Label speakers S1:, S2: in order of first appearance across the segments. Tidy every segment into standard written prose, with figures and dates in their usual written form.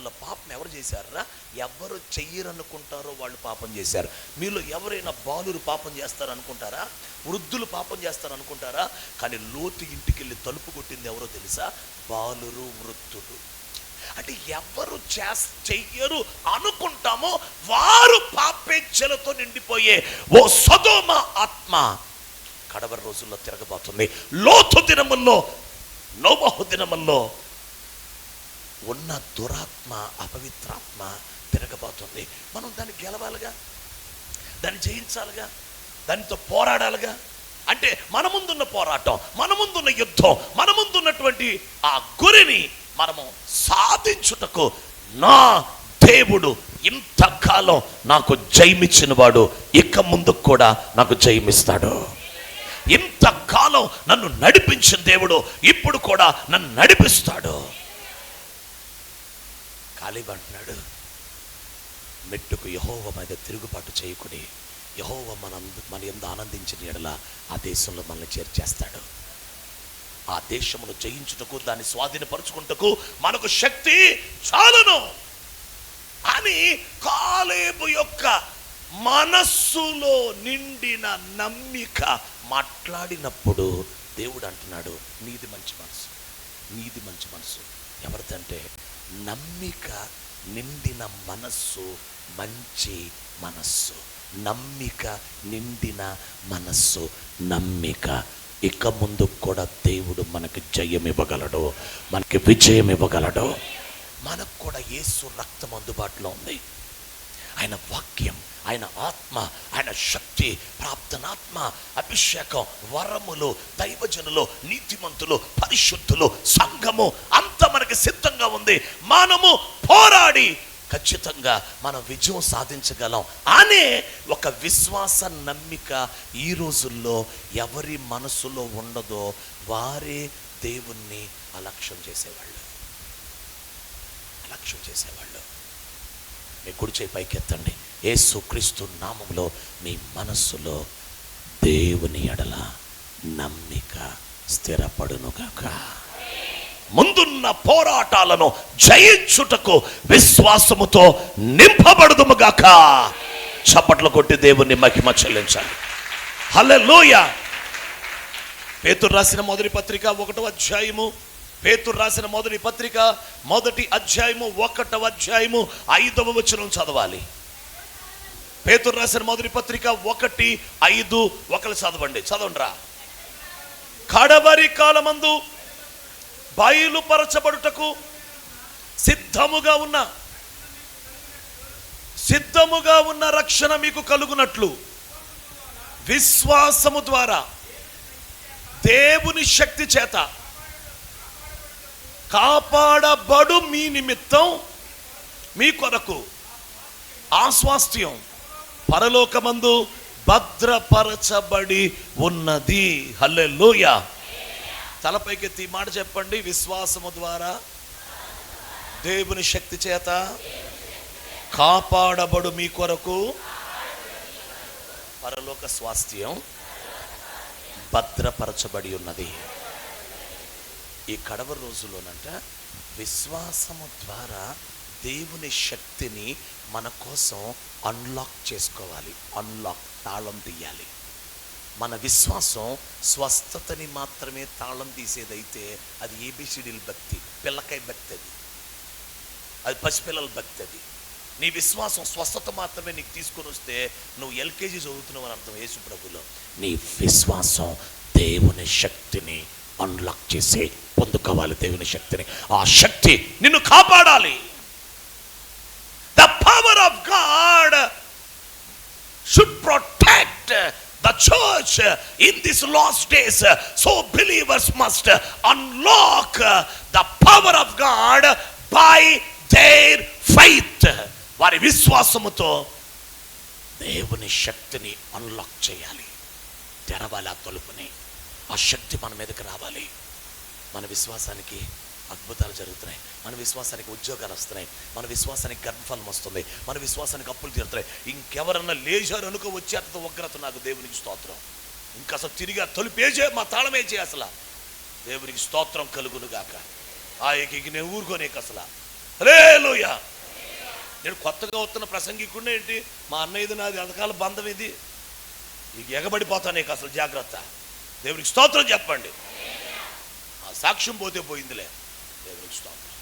S1: వాళ్ళ పాపం ఎవరు చేశారా? ఎవరు చెయ్యరనుకుంటారో వాళ్ళు పాపం చేశారు. మీలో ఎవరైనా బాలురు పాపం చేస్తారనుకుంటారా? వృద్ధులు పాపం చేస్తారనుకుంటారా? కానీ లోతు ఇంటికి వెళ్ళి తలుపు కొట్టింది ఎవరో తెలుసా? బాలురు, వృద్ధులు. అంటే ఎవరు చెయ్యరు అనుకుంటామో వారు పాపేచ్ఛలతో నిండిపోయే ఓ సొదొమ ఆత్మ కడవరి రోజుల్లో తిరగబోతుంది. లోతు దినముల్లో, నోవహు దినముల్లో ఉన్న దురాత్మ, అపవిత్రాత్మ తిరగబోతుంది. మనం దాన్ని గెలవాలిగా, దాన్ని జయించాలిగా, దానితో పోరాడాలిగా. అంటే మన ముందున్న పోరాటం, మన ముందున్న యుద్ధం, మన ముందున్నటువంటి ఆ గురిని మనము సాధించుటకు నా దేవుడు ఇంతకాలం నాకు జయమిచ్చిన వాడు ఇక ముందు కూడా నాకు జయమిస్తాడు. ఇంతకాలం నన్ను నడిపించిన దేవుడు ఇప్పుడు కూడా నన్ను నడిపిస్తాడు. కాలేబు అంటున్నాడు, మెట్టుకు యెహోవా మీద తిరుగుబాటు చేయకుడి. యెహోవా మన యందు ఆనందించిన ఎడల ఆ దేశంలో మనల్ని చేర్చేస్తాడు. ఆ దేశమును జయించుటకు, దాన్ని స్వాధీనపరుచుకుంటకు మనకు శక్తి చాలును అని కాలేబు యొక్క మనస్సులో నిండిన నమ్మిక మాట్లాడినప్పుడు దేవుడు అంటున్నాడు, నీది మంచి మనసు, నీది మంచి మనసు. ఎవరిదంటే నమ్మిక నిండిన మనస్సు మంచి మనస్సు. నమ్మిక నిండిన మనస్సు, నమ్మిక. ఇక ముందు కూడా దేవుడు మనకి జయం ఇవ్వగలడు, మనకి విజయం ఇవ్వగలడు. మనకు కూడా యేసు రక్తం అందుబాటులో ఉంది. ఆయన వాక్యం, ఆయన ఆత్మ, ఆయన శక్తి, ప్రార్థనాత్మ, అభిషేకం, వరములు, దైవజనులు, నీతిమంతులు, పరిశుద్ధులు, సంఘము అంతా మనకి సిద్ధంగా ఉంది. మనము పోరాడి ఖచ్చితంగా మనం విజయం సాధించగలం అనే ఒక విశ్వాస నమ్మిక ఈ రోజుల్లో ఎవరి మనసులో ఉండదో వారే దేవుణ్ణి అలక్ష్యం చేసేవాళ్ళు. మీ కుడి చేయి పైకెత్తండి. యేసుక్రీస్తు నామములో మీ మనస్సులో దేవుని ఎడల నమ్మిక స్థిరపడునుగాక. ముందున్న పోరాటాలను జయించుటకు విశ్వాసముతో నింపబడుదుముగాక. చప్పట్లు కొట్టి దేవుని మహిమ చెల్లించాలి. హల్లెలూయా. పేతురు రాసిన మొదటి పత్రిక 1వ అధ్యాయము, పేతురు రాసిన మొదటి పత్రిక 1వ అధ్యాయము 1వ అధ్యాయము 5వ వచనం చదవాలి. పేతురు రాసిన మొదటి పత్రిక 1:5 ఒకరు చదవండి రా. కడవరి కాలమందు బయలుపరచబడుటకు సిద్ధముగా ఉన్న రక్షణ మీకు కలుగునట్లు విశ్వాసము ద్వారా దేవుని శక్తి చేత కాపాడబడు మీ నిమిత్తం మీ కొరకు ఆ స్వాస్థ్యం పరలోకమందు భద్రపరచబడి ఉన్నది. హల్లెలూయా. తలపైకెత్తి మాట చెప్పండి. విశ్వాసము ద్వారా దేవుని శక్తి చేత కాపాడబడు మీ కొరకు పరలోక స్వాస్థ్యం భద్రపరచబడి ఉన్నది. ఈ కడవ రోజులోనంట విశ్వాసము ద్వారా దేవుని శక్తిని మన కోసం అన్లాక్ చేసుకోవాలి. తాళం తీయాలి. మన విశ్వాసం స్వస్థతని మాత్రమే తాళం తీసేదైతే అది ఏబిసిడీల భక్తి, పిల్లకాయ భక్తి, అది పసిపిల్లల భక్తి. అది నీ విశ్వాసం స్వస్థత మాత్రమే నీకు తీసుకొని వస్తే నువ్వు ఎల్కేజీ చదువుతున్నావు అని అర్థం. యేసు ప్రభులో నీ విశ్వాసం దేవుని శక్తిని అన్లాక్ చేసి పొందుకోవాలి. దేవుని శక్తిని, ఆ శక్తి నిన్ను కాపాడాలి. The power of God should protect the church in these last days. So believers must unlock the power of God by their faith. వారి విశ్వాసముతో దేవుని శక్తిని అన్లాక్ చేయాలి, తెరవాలి ఆ తలుపుని. ఆ శక్తి మన మీదకి రావాలి. మన విశ్వాసానికి అద్భుతాలు జరుగుతున్నాయి, మన విశ్వాసానికి ఉద్యోగాలు వస్తున్నాయి, మన విశ్వాసానికి గర్భఫలం వస్తుంది, మన విశ్వాసానికి అప్పులు తీరుతున్నాయి. ఇంకెవరన్నా లేచారు అనుకో వచ్చేంత ఉగ్రత నాకు. దేవునికి స్తోత్రం. ఇంకా అసలు తిరిగి తలుపేజే మా తాళమేజే అసలు. దేవునికి స్తోత్రం కలుగును గాక. ఆ నేను ఊరుకోనేక అసలు హల్లెలూయా. నేను కొత్తగా వస్తున్న ప్రసంగికుడిని ఏంటి, మా అన్నయ్యది నాది అంతకాల బంధం ఇది, ఇక ఎగబడిపోతాను నీకు అసలు జాగ్రత్త. దేవునికి స్తోత్రం చెప్పండి. ఆ సాక్ష్యం పోతే పోయిందిలే. దేవునికి స్తోత్రం.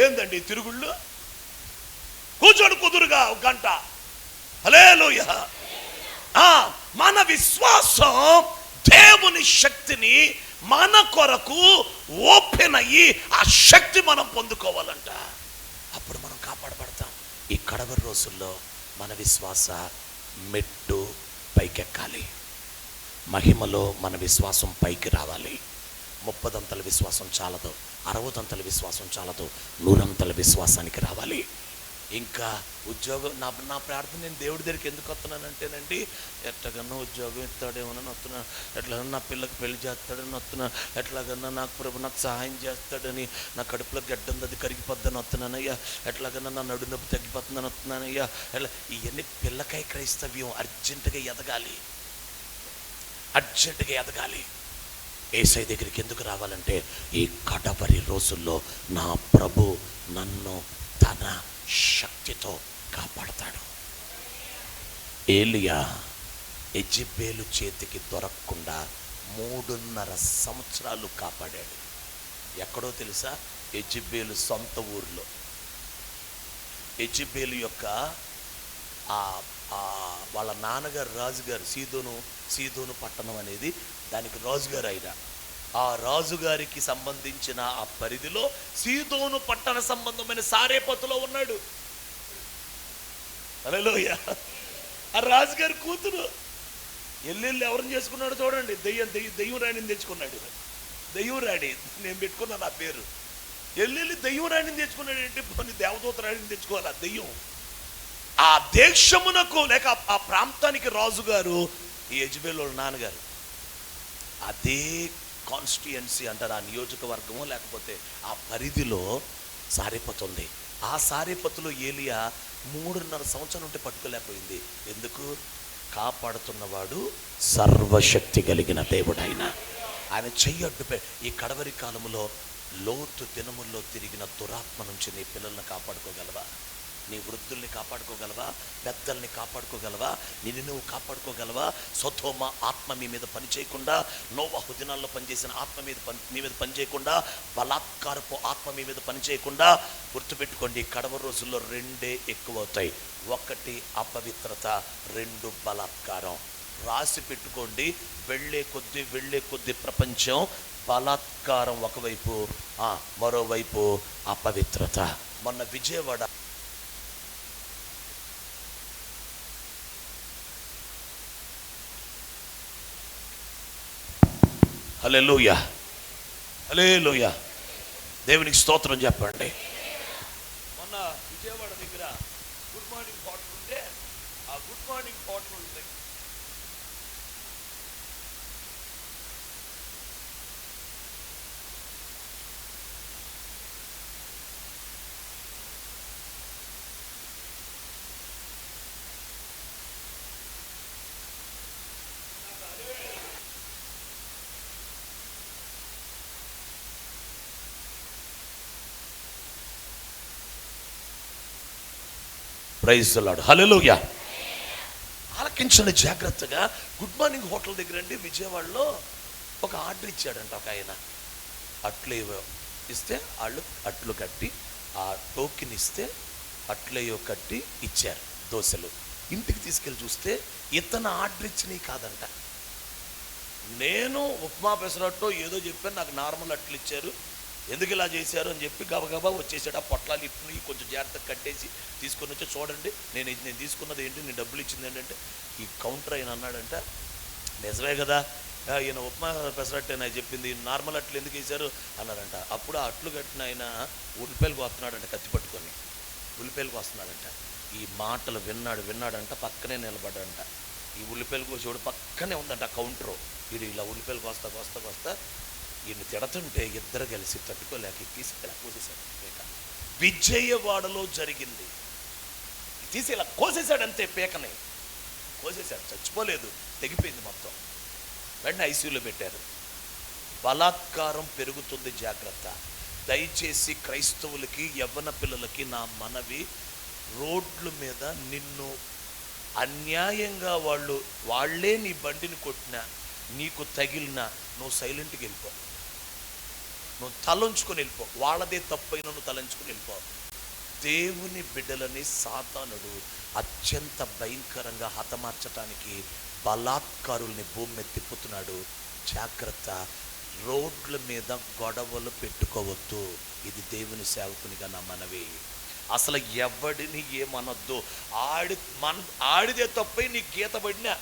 S1: ఏందండి తిరుగుళ్ళు? కూర్చోడు కుదురుగా ఒక గంట. హల్లెలూయా. మన విశ్వాసం దేవుని శక్తిని మన కొరకు ఓపెన్ అయ్యి ఆ శక్తి మనం పొందుకోవాలంట. అప్పుడు మనం కాపాడబడతాం. ఈ కడవరి రోజుల్లో మన విశ్వాస మెట్టు పైకెక్కాలి. మహిమలో మన విశ్వాసం పైకి రావాలి. 30 అంతల విశ్వాసం చాలదు, 60 అంతల విశ్వాసం చాలదు, 100 అంతల విశ్వాసానికి రావాలి. ఇంకా ఉద్యోగం, నా ప్రార్థన, నేను దేవుడి దగ్గరికి ఎందుకు వస్తున్నానంటేనండి, ఎట్లాగన్నా ఉద్యోగం ఇస్తాడేమోనని వస్తున్నా, ఎట్లాగన్నా నా పిల్లకి పెళ్లి చేస్తాడని వస్తున్నా, ఎట్లాగన్నా నాకు ప్రభు నాకు సహాయం చేస్తాడని, నా కడుపులో గడ్డం అది కరిగిపోద్దని వస్తున్నానయ్యా, ఎట్లాగన్నా నా నడు నొప్పి తగ్గిపోతుందని వస్తున్నానయ్యా. ఇవన్నీ పిల్లకాయ క్రైస్తవ్యం. అర్జెంటుగా ఎదగాలి, అర్జెంటుగా ఎదగాలి. యేసయ్య దగ్గరికి ఎందుకు రావాలంటే, ఈ కడవరి రోజుల్లో నా ప్రభు నన్ను తన శక్తితో కాపాడతాడు. ఏలియా యెజెబెలు చేతికి దొరకకుండా 3.5 సంవత్సరాలు కాపాడాడు. ఎక్కడో తెలుసా? యెజెబెలు సొంత ఊర్లో. యెజెబెలు యొక్క వాళ్ళ నాన్నగారు రాజుగారు, సీదోను పట్టణం అనేది దానికి రాజుగారు అయినా, ఆ రాజుగారికి సంబంధించిన ఆ పరిధిలో సీదోను పట్టణ సంబంధమైన సారేపతులో ఉన్నాడు. హల్లెలూయా. ఆ రాజుగారి కూతురు ఎల్లెల్లి ఎవరిని చేసుకున్నాడు చూడండి, దెయ్యం రాణిని తెచ్చుకున్నాడు. దెయ్యం రాణి నేను పెట్టుకున్నా నా పేరు. ఎల్లెల్లి దెయ్యం రాణిని తెచ్చుకున్నాడు. ఏంటి కొన్ని దేవదూత రాణిని తెచ్చుకోవాలి. ఆ దెయ్యం ఆ దేశమునకు లేక ఆ ప్రాంతానికి రాజుగారు ఈ యెజెబెలు నాన్నగారు. అదే కాన్స్టిట్యుయెన్సీ అంటారు, ఆ నియోజకవర్గము లేకపోతే ఆ పరిధిలో సారేపతు ఉంది. ఆ సారేపతులో ఏలియా 3.5 సంవత్సరం ఉంటే పట్టుకోలేకపోయింది. ఎందుకు? కాపాడుతున్నవాడు సర్వశక్తి కలిగిన దేవుడైన ఆయన చెయ్యొడ్డు. ఈ కడవరి కాలంలో లోతు దినముల్లో తిరిగిన దురాత్మ నుంచి నీ పిల్లల్ని కాపాడుకోగలవా? నీ వృద్ధుల్ని కాపాడుకోగలవా? పెద్దల్ని కాపాడుకోగలవా? నిన్ను నువ్వు కాపాడుకోగలవా? సొదొమ ఆత్మ మీ మీద పని చేయకుండా, నోవహు దినాల్లో పనిచేసిన ఆత్మ మీ మీద పని చేయకుండా, బలాత్కారపు ఆత్మ మీ మీద పని చేయకుండా, గుర్తుపెట్టుకోండి, కడవ రోజుల్లో 2 ఎక్కువ అవుతాయి. 1 అపవిత్రత, 2 బలాత్కారం. రాసి పెట్టుకోండి. వెళ్ళే కొద్ది ప్రపంచం బలాత్కారం ఒకవైపు, మరోవైపు అపవిత్రత. మొన్న విజయవాడ హల్లెలూయా, హల్లెలూయా, దేవునికి స్తోత్రం చెప్పండి. మొన్న విజయవాడ దగ్గర గుడ్ మార్నింగ్ హోటల్ ఉంటే, ఆ గుడ్ మార్నింగ్ హోటల్ దగ్గర ప్రైజ్ ది లార్డ్. హల్లెలూయా. ఆలకించండి జాగ్రత్తగా. గుడ్ మార్నింగ్ హోటల్ దగ్గర అండి విజయవాడలో ఒక ఆర్డర్ ఇచ్చాడంట ఒక ఆయన. అట్లు ఇస్తే వాళ్ళు అట్లు కట్టి, ఆ టోకెన్ ఇస్తే అట్లేయో కట్టి ఇచ్చారు దోశలు. ఇంటికి తీసుకెళ్ళి చూస్తే ఇతను ఆర్డర్ ఇచ్చినవి కాదంట. నేను ఉప్మా పెసరట్టో ఏదో చెప్పాను, నాకు నార్మల్ అట్లు ఇచ్చారు, ఎందుకు ఇలా చేశారు అని చెప్పి గబగబా వచ్చేసాడు. ఆ పొట్లాలు ఇప్పుని కొంచెం జాగ్రత్తగా కట్టేసి తీసుకొని వచ్చి, చూడండి నేను తీసుకున్నది ఏంటి, నేను డబ్బులు ఇచ్చింది ఏంటంటే, ఈ కౌంటర్ ఆయన అన్నాడంట, నిజమే కదా ఈయన ఉప్మా పెసరట్టు ఆయన చెప్పింది, నార్మల్ అట్లు ఎందుకు వేశారు అన్నారంట. అప్పుడు ఆ అట్లు కట్టిన ఆయన ఉల్లిపాయలకు వస్తున్నాడంట, కత్తి పట్టుకొని ఉల్లిపాయలకు వస్తున్నాడంట. ఈ మాటలు విన్నాడంట, పక్కనే నిలబడ్డంట. ఈ ఉల్లిపాయలకు చూడు పక్కనే ఉందంట కౌంటరు. వీడు ఇలా ఉల్లిపాయలకు వస్తా ఈయన్ని తిడతుంటే ఇద్దరు కలిసి తట్టుకోలేక తీసి ఇలా కోసేశాడు. విజయవాడలో జరిగింది. తీసి ఇలా కోసేశాడంతే, పేకని కోసేశాడు. చచ్చిపోలేదు, తెగిపోయింది మొత్తం. వెంటనే ఐసీయూలో పెట్టారు. బలాత్కారం పెరుగుతుంది, జాగ్రత్త. దయచేసి క్రైస్తవులకి, యవ్వన పిల్లలకి నా మనవి, రోడ్ల మీద నిన్ను అన్యాయంగా వాళ్ళే నీ బండిని కొట్టినా, నీకు తగిలినా నువ్వు సైలెంట్గా వెళ్ళిపో. నువ్వు తలంచుకొని వెళ్ళిపో. వాళ్ళదే తప్పైన నువ్వు తలంచుకొని వెళ్ళిపో. దేవుని బిడ్డలని సాతానుడు అత్యంత భయంకరంగా హతమార్చటానికి బలాత్కారుల్ని భూమి మీద తిప్పుతున్నాడు. జాగ్రత్త. రోడ్ల మీద గొడవలు పెట్టుకోవద్దు. ఇది దేవుని సేవకునిగా నా మనవి. అసలు ఎవడిని ఏమనొద్దు. ఆడిదే తప్పై నీ గీత పడినా,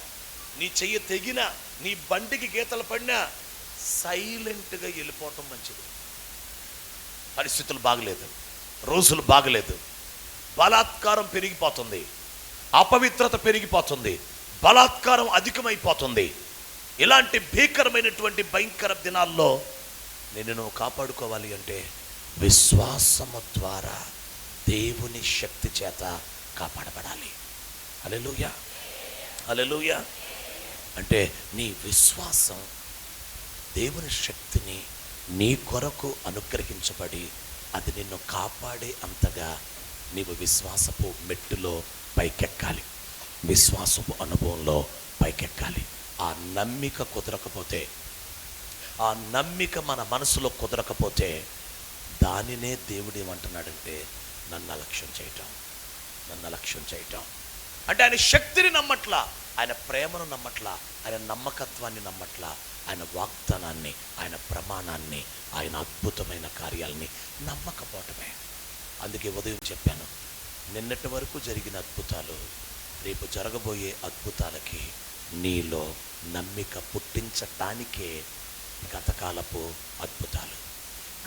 S1: నీ చెయ్యి తెగినా, నీ బండికి గీతలు పడినా సైలెంట్గా వెళ్ళిపోవటం మంచిది. పరిస్థితులు బాగలేదు, రోజులు బాగలేదు, బలాత్కారం పెరిగిపోతుంది, అపవిత్రత పెరిగిపోతుంది, బలాత్కారం అధికమైపోతుంది. ఇలాంటి భీకరమైనటువంటి భయంకర దినాల్లో నువ్వు కాపాడుకోవాలి అంటే విశ్వాసము ద్వారా దేవుని శక్తి చేత కాపాడబడాలి. హల్లెలూయా, హల్లెలూయా. అంటే నీ విశ్వాసం దేవుని శక్తిని నీ కొరకు అనుగ్రహించబడి అది నిన్ను కాపాడే అంతగా నీవు విశ్వాసపు మెట్టులో పైకెక్కాలి, విశ్వాసపు అనుభవంలో పైకెక్కాలి. ఆ నమ్మిక కుదరకపోతే, ఆ నమ్మిక మన మనసులో కుదరకపోతే దానినే దేవుడు ఏమంటున్నాడంటే నన్ను అలక్ష్యం చేయటం, నన్ను అలక్ష్యం చేయటం. అంటే ఆయన శక్తిని నమ్మట్లా, ఆయన ప్రేమను నమ్మట్లా, ఆయన నమ్మకత్వాన్ని నమ్మట్లా, ఆయన వాగ్దానాన్ని, ఆయన ప్రమాణాన్ని, ఆయన అద్భుతమైన కార్యాలని నమ్మకపోవటమే. అందుకే ఉదయం చెప్పాను, నిన్నటి వరకు జరిగిన అద్భుతాలు రేపు జరగబోయే అద్భుతాలకి నీలో నమ్మిక పుట్టించటానికే గతకాలపు అద్భుతాలు.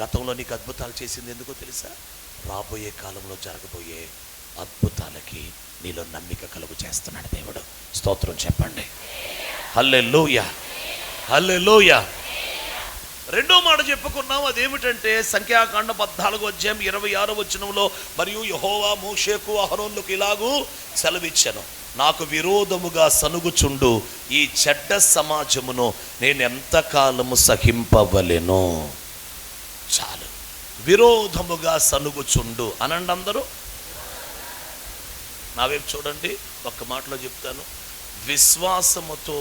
S1: గతంలో నీకు అద్భుతాలు చేసింది ఎందుకో తెలుసా? రాబోయే కాలంలో జరగబోయే అద్భుతాలకి నీలో నమ్మిక కలుగు చేస్తున్నాడు దేవుడు. స్తోత్రం చెప్పండి. హల్లెలూయా, హల్లెలూయా. రెండో మాట చెప్పుకున్నాం, అదేమిటంటే సంఖ్యాకాండం 14:26 మరియు యెహోవా మోషేకు అహరోనులకు ఇలాగూ సెలవిచ్చెను, నాకు విరోధముగా సనుగుచుండు ఈ చెడ్డ సమాజమును నేను ఎంతకాలము సహింపవలెను. చాలు. విరోధముగా సనుగుచుండు అనండి అందరూ. నా వైపు చూడండి, ఒక్క మాటలో చెప్తాను. విశ్వాసముతో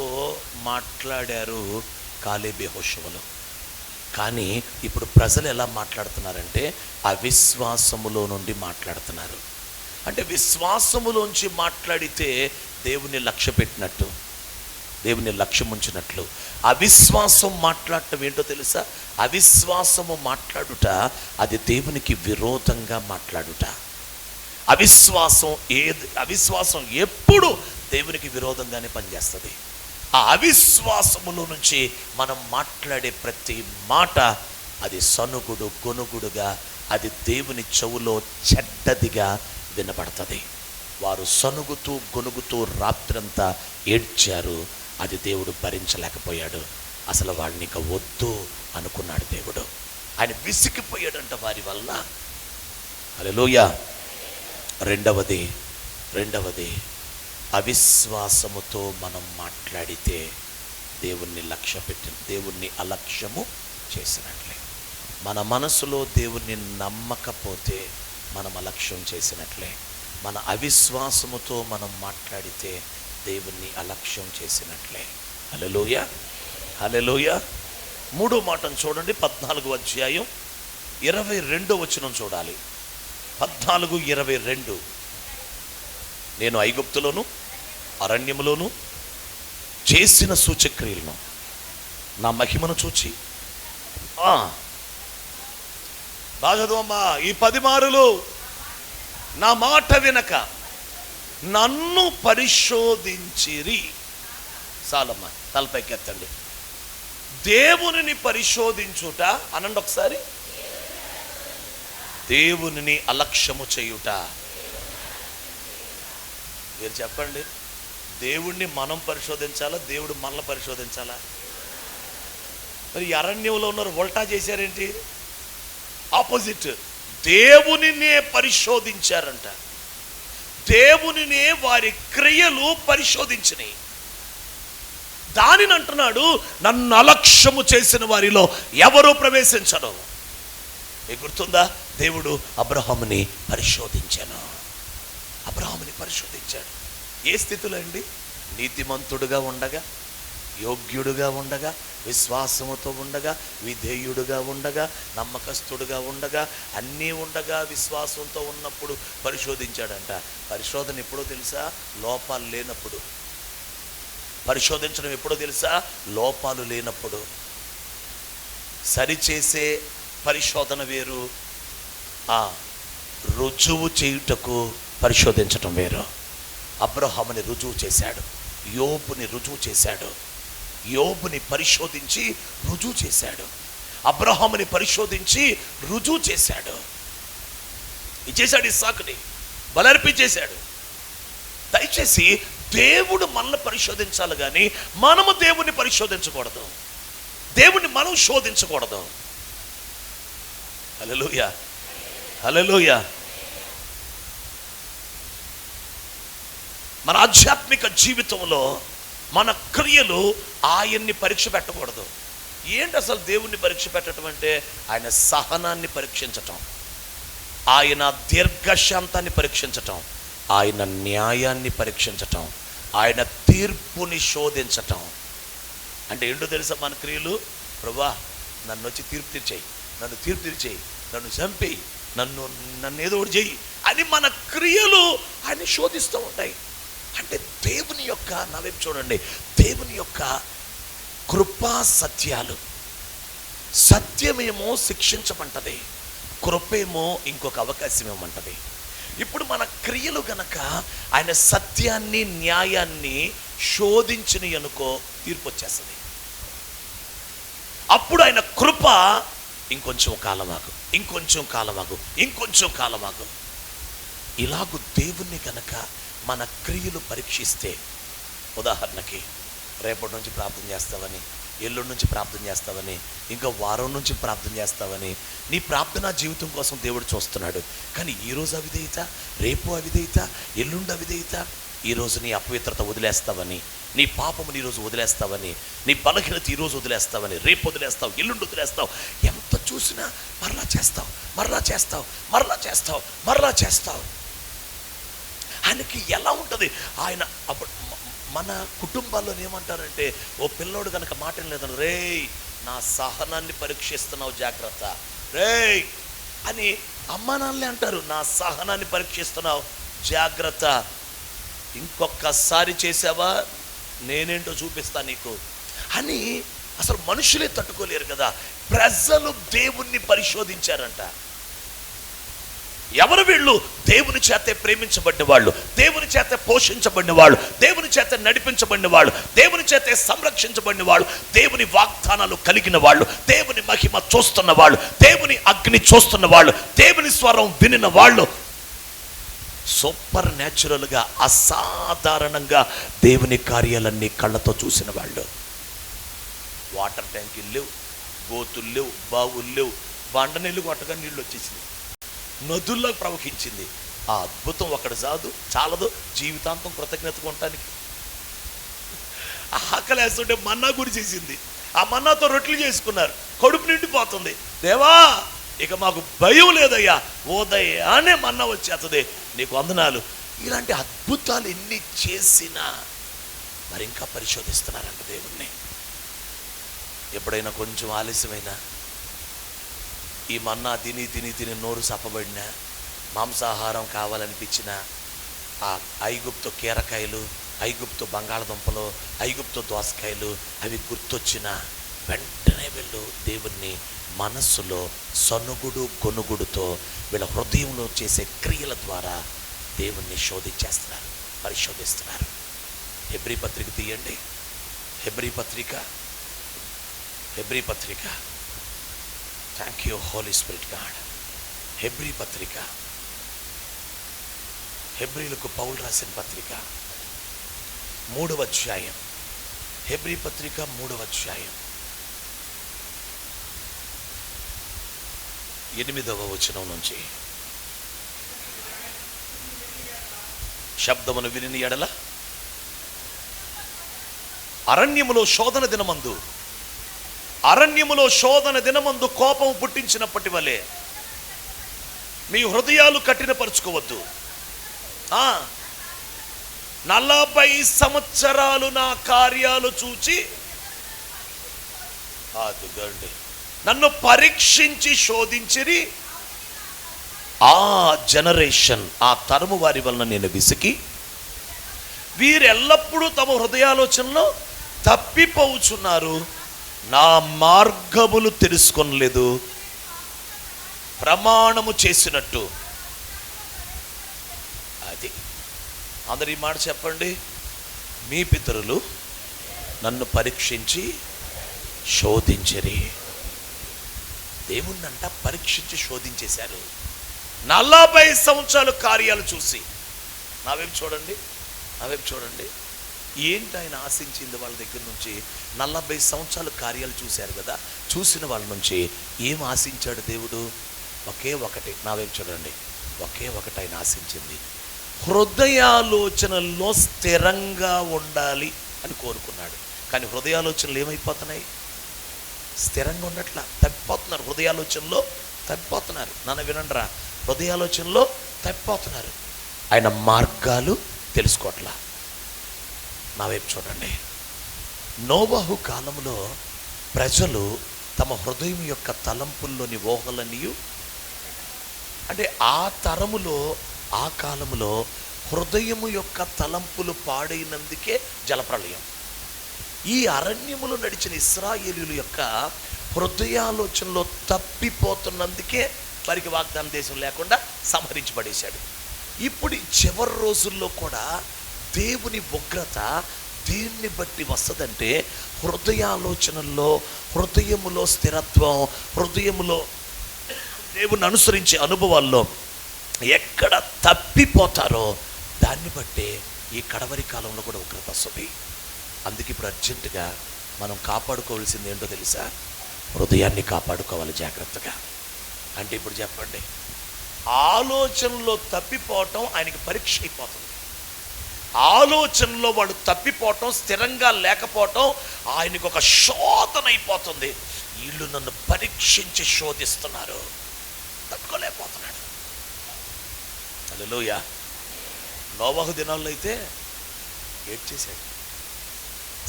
S1: మాట్లాడారు కాలేబు యెహోషువలు. కానీ ఇప్పుడు ప్రజలు ఎలా మాట్లాడుతున్నారంటే అవిశ్వాసములో నుండి మాట్లాడుతున్నారు. అంటే విశ్వాసములోంచి మాట్లాడితే దేవుని లక్ష్య పెట్టినట్టు, దేవుని లక్ష్యం ఉంచినట్లు. అవిశ్వాసం మాట్లాడటం ఏంటో తెలుసా? అవిశ్వాసము మాట్లాడుట అది దేవునికి విరోధంగా మాట్లాడుట. అవిశ్వాసం ఎప్పుడు దేవునికి విరోధంగానే పనిచేస్తుంది. ఆ అవిశ్వాసములో నుంచి మనం మాట్లాడే ప్రతి మాట అది సనుగుడు, గొనుగుడుగా, అది దేవుని చెవులో చెడ్డదిగా వినబడుతుంది. వారు సనుగుతూ గొనుగుతూ రాత్రంతా ఏడ్చారు. అది దేవుడు భరించలేకపోయాడు. అసలు వాడిని ఇక వద్దు అనుకున్నాడు దేవుడు. ఆయన విసిగిపోయాడంట వారి వల్ల. హల్లెలూయా. రెండవది అవిశ్వాసముతో మనం మాట్లాడితే దేవుణ్ణి అలక్ష్యము చేసినట్లే. మన మనసులో దేవుణ్ణి నమ్మకపోతే మనం అలక్ష్యం చేసినట్లే. మన అవిశ్వాసముతో మనం మాట్లాడితే దేవుణ్ణి అలక్ష్యం చేసినట్లే. హల్లెలూయా, హల్లెలూయా. మూడో మాటను చూడండి, 14:22 చూడాలి. 14:22. నేను ఐగుప్తులోను అరణ్యములోను చేసిన సూచక్రియలను నా మహిమను చూచి బాగదు అమ్మా ఈ 10 మారులు నా మాట వినక నన్ను పరిశోధించిరి. చాలమ్మ, తలపైకి ఎత్తండి. దేవునిని పరిశోధించుట అనండి ఒకసారి. దేవునిని అలక్ష్యము చేయుట. మీరు చెప్పండి, దేవుణ్ణి మనం పరిశోధించాలా, దేవుడు మనల్ని పరిశోధించాలా? మరి అరణ్యంలో ఉన్నారు ఉల్టా చేశారేంటి? ఆపోజిట్. దేవునినే పరిశోధించారంట. దేవునినే వారి క్రియలు పరిశోధించినాయి. దానిని అంటున్నాడు, నన్ను అలక్ష్యము చేసిన వారిలో ఎవరూ ప్రవేశించరు. మీకు గుర్తుందా? దేవుడు అబ్రహాముని పరిశోధించాను. అబ్రహాముని పరిశోధించాడు. ఏ స్థితిలో అండి? నీతిమంతుడుగా ఉండగా, యోగ్యుడుగా ఉండగా, విశ్వాసముతో ఉండగా, విధేయుడుగా ఉండగా, నమ్మకస్తుడుగా ఉండగా, అన్నీ ఉండగా విశ్వాసంతో ఉన్నప్పుడు పరిశోధించాడంట. పరిశోధన ఎప్పుడో తెలుసా? లోపాలు లేనప్పుడు. పరిశోధించడం ఎప్పుడో తెలుసా? లోపాలు లేనప్పుడు. సరిచేసే పరిశోధన వేరు, రుజువు చేయుటకు పరిశోధించటం వేరు. అబ్రహాముని రుజువు చేశాడు, యోబుని రుజువు చేశాడు. యోబుని పరిశోధించి రుజువు చేశాడు, అబ్రహాముని పరిశోధించి రుజువు చేశాడు. ఇచ్చేశాడు, ఇస్సాకుని బలర్పించేశాడు. దయచేసి దేవుడు మనల్ని పరిశోధించాలి కానీ మనము దేవుణ్ణి పరిశోధించకూడదు, దేవుణ్ణి మనం శోధించకూడదు. హల్లెలూయా, హల్లెలూయా. మన ఆధ్యాత్మిక జీవితంలో మన క్రియలు ఆయన్ని పరీక్ష పెట్టకూడదు. ఏంటి అసలు దేవుణ్ణి పరీక్ష పెట్టడం అంటే? ఆయన సహనాన్ని పరీక్షించటం, ఆయన దీర్ఘశాంతాన్ని పరీక్షించటం, ఆయన న్యాయాన్ని పరీక్షించటం, ఆయన తీర్పుని శోధించటం. అంటే ఏంటో తెలుసా మన క్రియలు? ప్రభువా నన్ను వచ్చి తీర్పు తీర్చేయి, నన్ను తీర్పు తీర్చేయి, నన్ను చంపేయి, నన్ను ఏదో ఒకటి చెయ్యి అని మన క్రియలు ఆయన శోధిస్తూ ఉంటాయి. అంటే దేవుని యొక్క, నా వైపు చూడండి, దేవుని యొక్క కృపా సత్యాలు. సత్యమేమో శిక్షించమంటది, కృపేమో ఇంకొక అవకాశం ఇవ్వమంటది. ఇప్పుడు మన క్రియలు గనక ఆయన సత్యాన్ని న్యాయాన్ని శోధించని అనుకో, తీర్పు వచ్చేస్తుంది. అప్పుడు ఆయన కృప ఇంకొంచెం కాలమాగు, ఇంకొంచెం కాలమాగు, ఇంకొంచెం కాలమాగు. ఇలాగూ దేవుణ్ణి గనక మన క్రియలు పరీక్షిస్తే, ఉదాహరణకి రేపటి నుంచి ప్రార్థన చేస్తావని, ఎల్లుండి నుంచి ప్రార్థన చేస్తావని, ఇంకా వారం నుంచి ప్రార్థన చేస్తావని నీ ప్రార్థనా జీవితం కోసం దేవుడు చూస్తున్నాడు. కానీ ఈరోజు అవిధేయత, రేపు అవిధేయత, ఎల్లుండి అవిధేయత, ఈరోజు నీ అపవిత్రత వదిలేస్తావని, నీ పాపముని ఈరోజు వదిలేస్తావని, నీ బలహీనత ఈరోజు వదిలేస్తావని, రేపు వదిలేస్తావు, ఎల్లుండి వదిలేస్తావు. ఎంత చూసినా మరలా చేస్తావు, మరలా చేస్తావు, మరలా చేస్తావు, మరలా చేస్తావు. ఆయనకి ఎలా ఉంటుంది? ఆయన అప్పుడు మన కుటుంబాల్లో ఏమంటారంటే, ఓ పిల్లోడు కనుక మాట లేదని, రేయ్ నా సహనాన్ని పరీక్షిస్తున్నావు జాగ్రత్త, రేయ్ అని అమ్మా నాన్నలే అంటారు, నా సహనాన్ని పరీక్షిస్తున్నావు జాగ్రత్త, ఇంకొకసారి చేసావా నేనేంటో చూపిస్తా నీకు అని. అసలు మనుషులే తట్టుకోలేరు కదా. ప్రజలు దేవుణ్ణి పరిశోధించారంట. ఎవరు వీళ్ళు? దేవుని చేతే ప్రేమించబడిన వాళ్ళు, దేవుని చేత పోషించబడిన వాళ్ళు, దేవుని చేత నడిపించబడిన వాళ్ళు, దేవుని చేతే సంరక్షించబడిన వాళ్ళు, దేవుని వాగ్దానాలు కలిగిన వాళ్ళు, దేవుని మహిమ చూస్తున్న వాళ్ళు, దేవుని అగ్ని చూస్తున్న వాళ్ళు, దేవుని స్వరం వినిన వాళ్ళు, సూపర్ న్యాచురల్గా అసాధారణంగా దేవుని కార్యాలన్నీ కళ్ళతో చూసిన వాళ్ళు. వాటర్ ట్యాంకులు లేవు, గోతులు లేవు, బావులు లేవు, బండ నీళ్ళు కొట్టగా నీళ్ళు వచ్చేసింది, నదుల్లో ప్రవహించింది. ఆ అద్భుతం ఒకటి చాలదు జీవితాంతం కృతజ్ఞతగా ఉండటానికి. ఆకలేస్తుంటే మన్నా గుడి చేసింది, ఆ మన్నాతో రొట్టెలు చేసుకున్నారు, కడుపు నిండిపోతుంది. దేవా ఇక మాకు భయం లేదయ్యా, ఉదయాన్నే మన్నా వచ్చేస్తుంది, నీకు వందనాలు. ఇలాంటి అద్భుతాలు ఎన్ని చేసినా మరి ఇంకా పరిశోధిస్తున్నారంట దేవుణ్ణి. ఎప్పుడైనా కొంచెం ఆలస్యమైనా, ఈ మన్నా తిని తిని తిని నోరు సప్పబడినా, మాంసాహారం కావాలనిపించిన, ఆ ఐగుప్తు కీరకాయలు, ఐగుప్తు బంగాళదుంపలు, ఐగుప్తు దోసకాయలు అవి గుర్తొచ్చిన వెంటనే వీళ్ళు దేవుణ్ణి మనస్సులో సనుగుడు గొనుగుడుతో వీళ్ళ హృదయంలో చేసే క్రియల ద్వారా దేవుణ్ణి శోధించేస్తున్నారు, పరిశోధిస్తున్నారు. హెబ్రీ పత్రిక తీయండి, హెబ్రీ పత్రిక, హెబ్రీ పత్రిక. Thank you holy spirit god. హెబ్రీ పత్రిక, హెబ్రీలకు పౌలు రాసిన పత్రిక 3వ అధ్యాయం, హెబ్రీ పత్రిక 3వ అధ్యాయం 8వ వచనం నుంచి, శబ్దమును విని ఎడల అరణ్యములో శోధన దినమందు కోపం పుట్టించినప్పటి వలె మీ హృదయాలు కఠినపరుచుకోవద్దు. 40 సంవత్సరాలు నా కార్యాలు చూచి అదుగండి నన్ను పరీక్షించి శోధించిరి. ఆ జనరేషన్, ఆ తరము వారి వలన నేను విసికి, వీరెల్లప్పుడూ తమ హృదయాలోచనలో తప్పిపోవుచున్నారు, నా మార్గములు తెలుసుకొనలేదు. ప్రమాణము చేసినట్టు. అది అందరు ఈ మాట చెప్పండి. మీ పితరులు నన్ను పరీక్షించి శోధించరి. దేవుణ్ణంట పరీక్షించి శోధించేశారు. 40 సంవత్సరాలు కార్యాలు చూసి. నా వైపు చూడండి, నా వైపు చూడండి. ఏంటి ఆయన ఆశించింది వాళ్ళ దగ్గర నుంచి? 40 సంవత్సరాలు కార్యాలు చూశారు కదా, చూసిన వాళ్ళ నుంచి ఏం ఆశించాడు దేవుడు? ఒకే ఒకటి. నా వైపు చూడండి. ఒకే ఒకటి ఆయన ఆశించింది, హృదయాలోచనల్లో స్థిరంగా ఉండాలి అని కోరుకున్నాడు. కానీ హృదయాలోచనలు ఏమైపోతున్నాయి? స్థిరంగా ఉండట్లా, తప్పిపోతున్నారు. హృదయాలోచనలో తప్పిపోతున్నారు. నన్ను వినండిరా, హృదయాలోచనలో తప్పిపోతున్నారు. ఆయన మార్గాలు తెలుసుకోవట్లా. నా వైపు చూడండి. నోవహు కాలంలో ప్రజలు తమ హృదయం యొక్క తలంపుల్లోని ఊహలన్నీ, అంటే ఆ తరములో, ఆ కాలములో హృదయము యొక్క తలంపులు పాడైనందుకే జలప్రళయం. ఈ అరణ్యములో నడిచిన ఇశ్రాయేలీయుల యొక్క హృదయాలోచనలో తప్పిపోతున్నందుకే వారికి వాగ్దాన దేశం లేకుండా సంహరించి పడేశాడు. ఇప్పుడు ఈ చివరి రోజుల్లో కూడా దేవుని ఉగ్రత దేన్ని బట్టి వస్తుందంటే, హృదయాలోచనల్లో, హృదయములో స్థిరత్వం, హృదయములో దేవుని అనుసరించే అనుభవాల్లో ఎక్కడ తప్పిపోతారో దాన్ని బట్టే ఈ కడవరి కాలంలో కూడా ఉగ్రత వస్తుంది. అందుకే ఇప్పుడు అర్జెంటుగా మనం కాపాడుకోవాల్సింది ఏంటో తెలుసా? హృదయాన్ని కాపాడుకోవాలి జాగ్రత్తగా. అంటే ఇప్పుడు చెప్పండి, ఆలోచనలో తప్పిపోవటం ఆయనకి పరీక్ష అయిపోతుంది. ఆలోచనలో వాళ్ళు తప్పిపోవటం, స్థిరంగా లేకపోవటం ఆయనకు ఒక శోధన అయిపోతుంది. వీళ్ళు నన్ను పరీక్షించి శోధిస్తున్నారు, తట్టుకోలేకపోతున్నాడు. హల్లెలూయా. నోవహు దినాల్లో అయితే ఏడ్చేశాడు.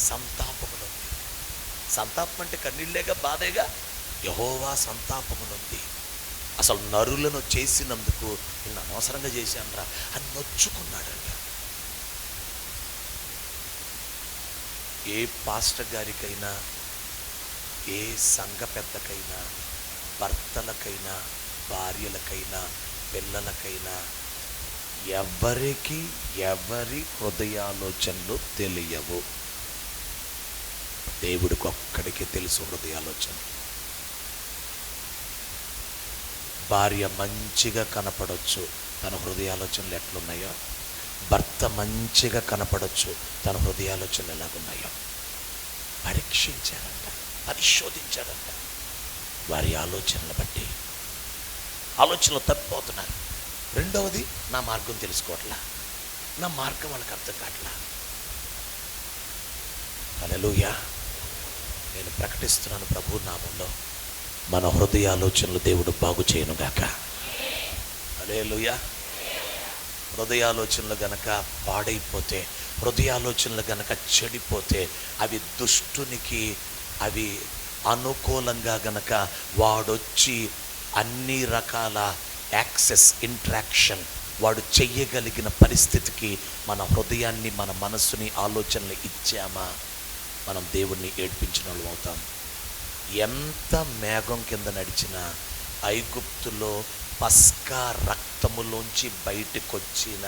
S1: సంతాపమునుంది. సంతాపం అంటే కన్నీళ్ళేగా, బాధేగా. యెహోవా సంతాపమునుంది. అసలు నరులను చేసినందుకు నిన్ను అనవసరంగా చేశానురా అని నొచ్చుకున్నాడంట. ఏ పాస్టర్ గారికైనా, ఏ సంఘ పెద్దకైనా, భర్తలకైనా, భార్యలకైనా, పిల్లలకైనా ఎవరికి ఎవరి హృదయాలోచనలు తెలియవు. దేవుడికి ఒక్కడికి తెలుసు హృదయాలోచన. భార్య మంచిగా కనపడవచ్చు, తన హృదయాలోచనలు ఎట్లున్నాయో. భర్త మంచిగా కనపడవచ్చు, తన హృదయాలోచనలు ఎలాగున్నాయో. పరీక్షించారంట, పరిశోధించారంట. వారి ఆలోచనలు బట్టి ఆలోచనలు తప్పిపోతున్నారు. రెండవది, నా మార్గం తెలుసుకోవట్లా, నా మార్గం వాళ్ళకి అర్థం కావట్లా. హల్లెలూయా. నేను ప్రకటిస్తున్నాను ప్రభు నామంలో, మన హృదయాలోచనలు దేవుడు బాగు చేయనుగాక. హల్లెలూయా. హృదయాలోచనలు గనక పాడైపోతే, హృదయాలోచనలు గనక చెడిపోతే, అవి దుష్టునికి అవి అనుకూలంగా గనక వాడొచ్చి అన్ని రకాల యాక్సెస్, ఇంట్రాక్షన్ వాడు చెయ్యగలిగిన పరిస్థితికి మన హృదయాన్ని, మన మనస్సుని, ఆలోచనలు ఇచ్చామా, మనం దేవుణ్ణి ఏడ్పించిన వాళ్ళు అవుతాం. ఎంత మేఘం కింద నడిచినా, ఐగుప్తులో పస్కా రక్తములోంచి బయటకు వచ్చిన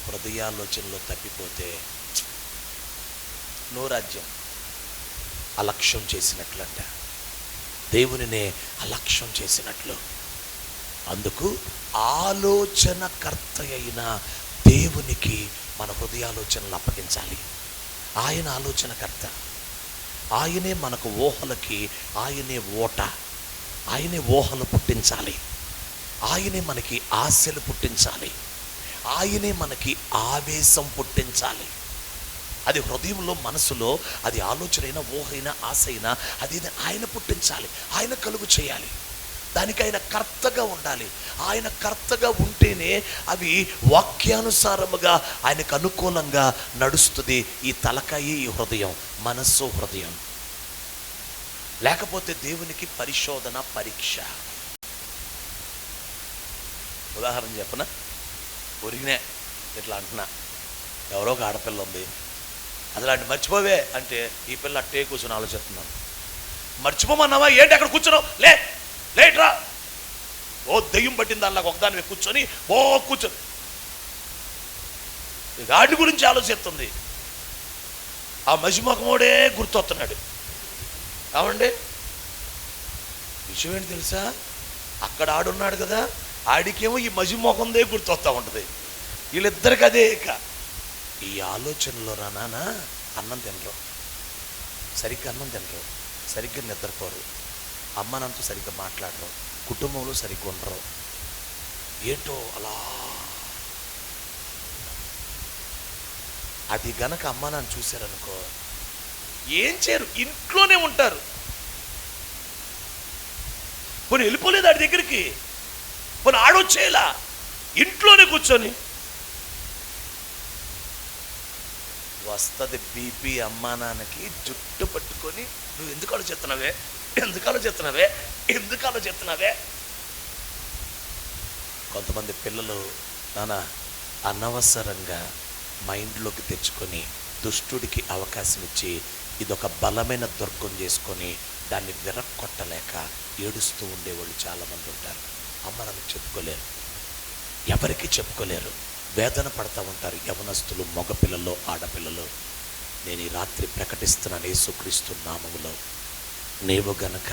S1: హృదయాలోచనలో తప్పిపోతే నో రాజ్యం. అలక్ష్యం చేసినట్లంట, దేవునినే అలక్ష్యం చేసినట్లు. అందుకు ఆలోచనకర్త అయిన దేవునికి మన హృదయాలోచనలు అప్పగించాలి. ఆయన ఆలోచనకర్త, ఆయనే మనకు ఊహలకి, ఆయనే ఓట, ఆయనే ఊహలు పుట్టించాలి, ఆయనే మనకి ఆశలు పుట్టించాలి, ఆయనే మనకి ఆవేశం పుట్టించాలి. అది హృదయంలో, మనసులో, అది ఆలోచన అయినా, ఊహ అయినా, ఆశ అయినా, అది ఆయన పుట్టించాలి, ఆయన కలుగు చేయాలి. దానికి ఆయన కర్తగా ఉండాలి. ఆయన కర్తగా ఉంటేనే అవి వాక్యానుసారముగా ఆయనకు అనుకూలంగా నడుస్తుంది. ఈ తలకాయి, ఈ హృదయం, మనస్సు, హృదయం. లేకపోతే దేవునికి పరిశోధన, పరీక్ష. ఉదాహరణ చెప్పనా? ఒరిగినే ఇట్లా అంటున్నా, ఎవరో ఒక ఆడపిల్ల ఉంది, అసలు మర్చిపోవే అంటే ఈ పిల్ల అట్టే కూర్చొని ఆలోచిస్తున్నాను. మర్చిపోమన్నావా ఏంటి అక్కడ కూర్చున్నావు, లేట్రా. ఓ దెయ్యం పట్టింది దానిలాగా ఒకదాని కూర్చొని కూర్చో వాటి గురించి ఆలోచిస్తుంది. ఆ మసిమొఖమోడే గుర్తొస్తున్నాడు. కావండి, విషయం ఏంటి తెలుసా? అక్కడ ఆడున్నాడు కదా, ఆడికేమో ఈ మసిమొఖందే గుర్తొస్తా ఉంటుంది. వీళ్ళిద్దరికి అదే. ఇక ఈ ఆలోచనలో నాన్న అన్నం తినరు, సరిగ్గా అన్నం తినరు, సరిగ్గా నిద్రపోరు, అమ్మనంతా సరిగ్గా మాట్లాడరు, కుటుంబంలో సరిగ్గా ఉండరు. ఏంటో అలా అది గనక అమ్మ నాన్న చూశారనుకో ఏం చేయరు, ఇంట్లోనే ఉంటారు. పోనీ వెళ్ళిపోలేదు ఆడి దగ్గరికి, పోనీ ఆడొచ్చేలా, ఇంట్లోనే కూర్చొని వస్తుంది బీపీ. అమ్మా నాన్నకి జుట్టు పట్టుకొని నువ్వు ఎందుకు ఆలోచిస్తున్నావే, ఎందుకు ఆలోచిస్తున్నావే, ఎందుకు ఆలోచిస్తున్నావే. కొంతమంది పిల్లలు నాన్న అనవసరంగా మైండ్లోకి తెచ్చుకొని దుష్టుడికి అవకాశం ఇచ్చి ఇదొక బలమైన దుర్గం చేసుకొని దాన్ని విరక్కొట్టలేక ఏడుస్తూ ఉండేవాళ్ళు చాలామంది ఉంటారు. అమ్మ నాన్నకి చెప్పుకోలేరు, ఎవరికి చెప్పుకోలేరు, వేదన పడతా ఉంటారు. యవనస్తులు, మగపిల్లలు, ఆడపిల్లలు. నేను ఈ రాత్రి ప్రకటిస్తున్నాను యేసుక్రీస్తు నామములో, నీవు గనక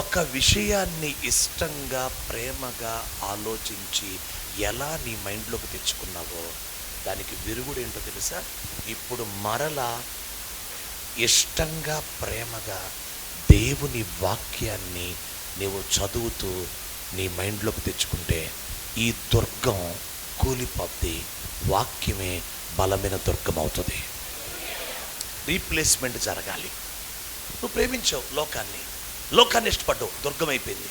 S1: ఒక విషయాన్ని ఇష్టంగా, ప్రేమగా ఆలోచించి ఎలా నీ మైండ్లోకి తెచ్చుకున్నావో దానికి విరుగుడు ఏంటో తెలుసా? ఇప్పుడు మరలా ఇష్టంగా, ప్రేమగా దేవుని వాక్యాన్ని నీవు చదువుతూ నీ మైండ్లోకి తెచ్చుకుంటే ఈ దుర్గం కూలిపోద్ది. వాక్యమే బలమైన దుర్గం అవుతుంది. రీప్లేస్మెంట్ జరగాలి. నువ్వు ప్రేమించావు లోకాన్ని ఇష్టపడ్డావు, దుర్గం అయిపోయింది.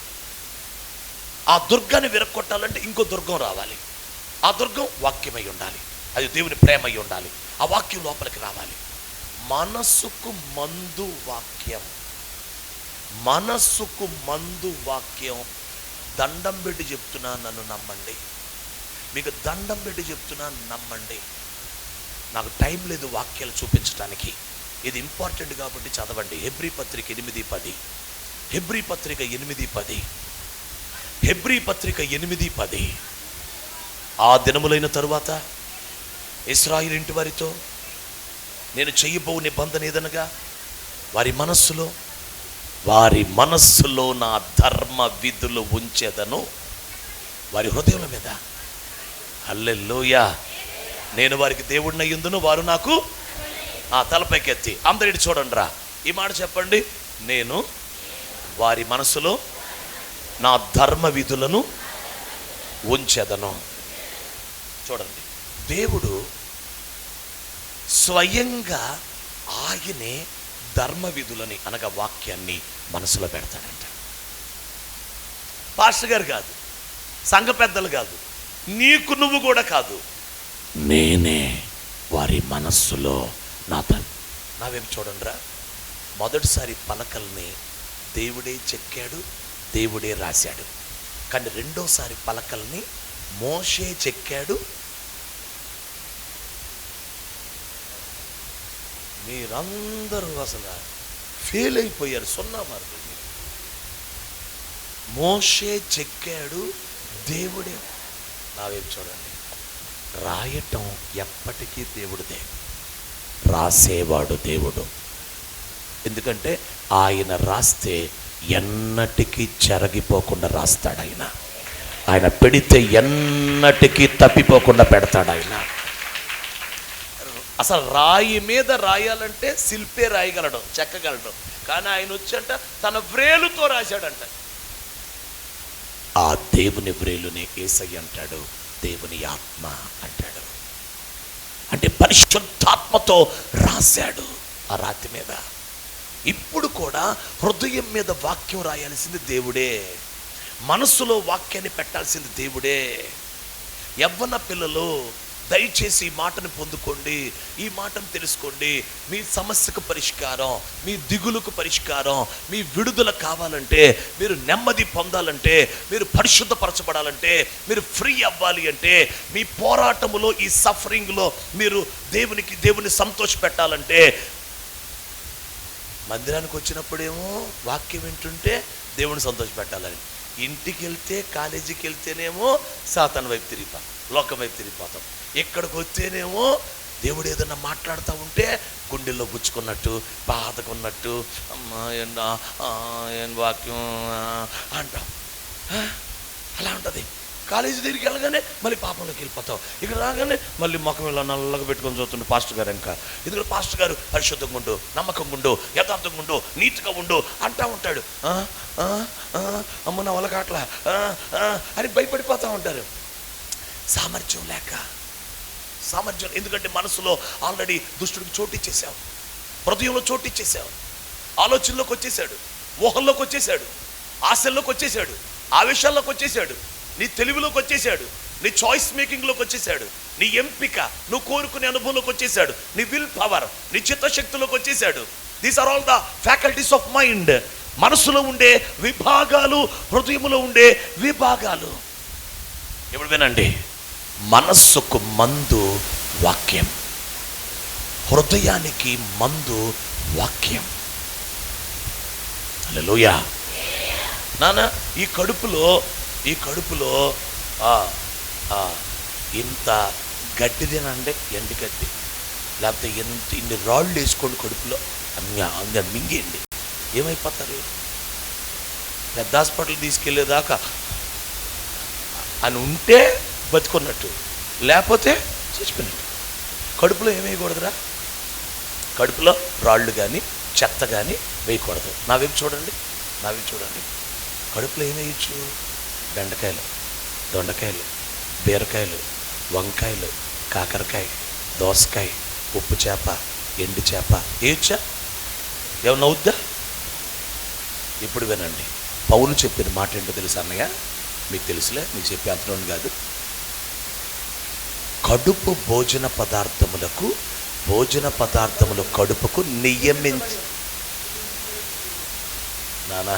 S1: ఆ దుర్గాన్ని విరక్కొట్టాలంటే ఇంకో దుర్గం రావాలి. ఆ దుర్గం వాక్యమై ఉండాలి, అది దేవుని ప్రేమ అయి ఉండాలి. ఆ వాక్యం లోపలికి రావాలి. మనస్సుకు మందు వాక్యం, మనస్సుకు మందు వాక్యం. దండం పెట్టి చెప్తున్నా, నన్ను నమ్మండి. మీకు దండం పెట్టి చెప్తున్నా, నమ్మండి. నాకు టైం లేదు వాక్యాలు చూపించడానికి, ఇది ఇంపార్టెంట్ కాబట్టి చదవండి. హెబ్రీ పత్రిక 8:10, హెబ్రీ పత్రిక 8:10, హెబ్రీ పత్రిక 8:10. ఆ దినములైన తరువాత ఇశ్రాయేలు ఇంటి వారితో నేను చెయ్యబో నిబంధన ఏదనగా వారి మనస్సులో నా ధర్మ విధులు ఉంచెదను వారి హృదయాల మీద. హల్లెలూయా. నేను వారికి దేవుడిని అయ్యుందును, వారు నాకు తలపైకెత్తి. అందరిటి చూడండి రా, ఈ మాట చెప్పండి. నేను వారి మనసులో నా ధర్మ విధులను ఉంచెదను. చూడండి, దేవుడు స్వయంగా ఆయనే ధర్మ విధులని అనగా వాక్యాన్ని మనసులో పెడతాడంట. పాస్టర్ గారు కాదు, సంఘ పెద్దలు కాదు, నీకు నువ్వు కూడా కాదు, నేనే వారి మనస్సులో నావేం చూడండి రా. మొదటిసారి పలకల్ని దేవుడే చెక్కాడు, దేవుడే రాశాడు. కానీ రెండోసారి పలకల్ని మోషే చెక్కాడు. మీరందరూ అసలు ఫెయిల్ అయిపోయారు, 0 మార్కులు. మోషే చెక్కాడు, దేవుడే. నావేం చూడండి, రాయటం ఎప్పటికీ దేవుడిదే, రాసేవాడు దేవుడు. ఎందుకంటే ఆయన రాస్తే ఎన్నటికీ చెరగిపోకుండా రాస్తాడు. ఆయన పెడితే ఎన్నటికీ తప్పిపోకుండా పెడతాడు. ఆయన అసలు రాయి మీద రాయాలంటే శిల్పే రాయగలడు, చెక్కగలడు. కానీ ఆయన వచ్చంట తన వ్రేలుతో రాశాడంట. ఆ దేవుని వ్రేలుని యేసయ్య అంటాడు, దేవుని ఆత్మ అంటాడు. అంటే పరిశుద్ధాత్మతో రాశాడు ఆ రాతి మీద. ఇప్పుడు కూడా హృదయం మీద వాక్యం రాయాల్సింది దేవుడే, మనస్సులో వాక్యాన్ని పెట్టాల్సింది దేవుడే. యవ్వన పిల్లలు దయచేసి ఈ మాటను పొందుకోండి, ఈ మాటను తెలుసుకోండి. మీ సమస్యకు పరిష్కారం, మీ దిగులుకు పరిష్కారం, మీ విడుదల కావాలంటే, మీరు నెమ్మది పొందాలంటే, మీరు పరిశుద్ధపరచబడాలంటే, మీరు ఫ్రీ అవ్వాలి అంటే, మీ పోరాటములో ఈ సఫరింగ్లో మీరు దేవుని సంతోష పెట్టాలంటే, మందిరానికి వచ్చినప్పుడేమో వాక్యం వింటుంటే దేవుని సంతోష పెట్టాలని, ఇంటికి వెళ్తే కాలేజీకి వెళ్తేనేమో సాతాను వైపు తిరిగిపోతాం, లోకం వైపు తిరిగిపోతాం. ఇక్కడికి వస్తేనేమో దేవుడు ఏదన్నా మాట్లాడుతూ ఉంటే గుండెల్లో గుచ్చుకున్నట్టు, బాధకున్నట్టు, అమ్మా ఏం వాక్యం అంటాం. అలా ఉంటుంది. కాలేజీ దగ్గరికి వెళ్ళగానే మళ్ళీ పాపంలోకి వెళ్ళిపోతావు. ఇక్కడ రాగానే మళ్ళీ ముఖం ఇలా నల్లగా పెట్టుకొని చూస్తుండే పాస్టర్ గారు. ఇంకా ఎందుకంటే పాస్టర్ గారు పరిశుద్ధంగా ఉండు, నమ్మకంగా ఉండు, యథార్థంగా ఉండు, నీతిగా ఉండు అంటూ ఉంటాడు. అమ్మ నా వల్ల కాట్లా అని భయపడిపోతూ ఉంటారు. సామర్థ్యం లేక, సామర్థ్యం ఎందుకంటే మనసులో ఆల్రెడీ దుష్టుడికి చోటిచ్చేసావు, హృదయంలో చోటిచ్చేసావు, ఆలోచనలోకి వచ్చేసాడు, ఊహల్లోకి వచ్చేసాడు, ఆశల్లోకి వచ్చేసాడు, ఆవేశాల్లోకి వచ్చేసాడు, నీ తెలివిలోకి వచ్చేసాడు, నీ చాయిస్ మేకింగ్లోకి వచ్చేసాడు, నీ ఎంపిక, నువ్వు కోరుకునే అనుభవంలోకి వచ్చేసాడు, నీ విల్ పవర్, నీ చిత్తశక్తిలోకి వచ్చేసాడు. These are all the faculties of mind. మనసులో ఉండే విభాగాలు, హృదయంలో ఉండే విభాగాలు. ఇప్పుడు వినండి, మనస్సుకు మందు వాక్యం, హృదయానికి మందు వాక్యం. హల్లెలూయా. నాన్న ఈ కడుపులో ఇంత గడ్డి తినండి, ఎండి గడ్డి, లేకపోతే ఇన్ని రాళ్ళు వేసుకోండి కడుపులో, అన్నీ మింగేయండి, ఏమైపోతారు? పెద్ద హాస్పిటల్ తీసుకెళ్ళేదాకా అని ఉంటే బతుకున్నట్టు, లేకపోతే చచ్చిపోయినట్టు. కడుపులో ఏమేయకూడదురా? కడుపులో రాళ్ళు కానీ చెత్త కానీ వేయకూడదు. నా వైపు చూడండి. కడుపులో ఏమేయచ్చు? బెండకాయలు, దొండకాయలు, బీరకాయలు, వంకాయలు, కాకరకాయ, దోసకాయ, ఉప్పు చేప, ఎండు చేప వేయచ్చా? ఏమన్నా అవుద్దా? ఇప్పుడు వినండి, పౌలు చెప్పిన మాట ఏంటో తెలుసా అన్నయ్య? మీకు తెలుసులే, మీకు చెప్పే అంతరం కాదు. కడుపు భోజన పదార్థములు కడుపుకు నియమించి, నానా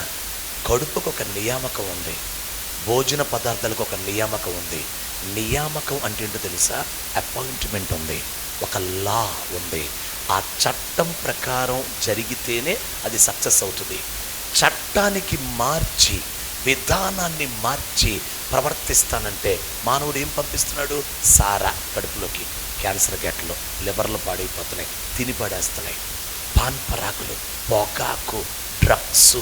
S1: కడుపుకు ఒక నియామకం ఉంది, భోజన పదార్థాలకు ఒక నియామకం ఉంది. నియామకం అంటే ఏంటో తెలుసా? అపాయింట్మెంట్ ఉంది, ఒక లా ఉంది. ఆ చట్టం ప్రకారం జరిగితేనే అది సక్సెస్ అవుతుంది. చట్టానికి మార్చి, విధానాన్ని మార్చి ప్రవర్తిస్తానంటే మానవుడు ఏం పంపిస్తున్నాడు? సారా కడుపులోకి, క్యాన్సర్ గెట్లు, లివర్లు పాడైపోతున్నాయి, తిని పడేస్తున్నాయి, పాన్ పరాకులు, పొగాకు, డ్రగ్స్,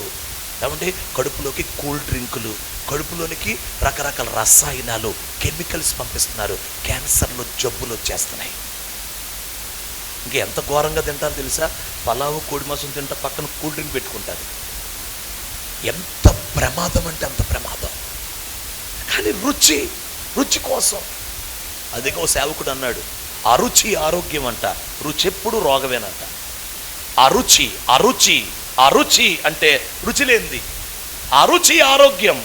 S1: ఏమంటే కడుపులోకి కూల్ డ్రింకులు, కడుపులోనికి రకరకాల రసాయనాలు, కెమికల్స్ పంపిస్తున్నారు. క్యాన్సర్లు, జబ్బులు వచ్చేస్తున్నాయి. ఇంకా ఎంత ఘోరంగా తింటారో తెలుసా? పలావు, కోడి మాంసం తింటా, పక్కన కూల్ డ్రింక్ పెట్టుకుంటారు. ఎంత ప్రమాదం అంటే అంత ప్రమాదం. కానీ రుచి కోసం, అదిగో సేవకుడు అన్నాడు, అరుచి ఆరోగ్యం అంట, రుచి ఎప్పుడు రోగమేనంట. అరుచి అంటే రుచి లేనిది, అరుచి ఆరోగ్యం,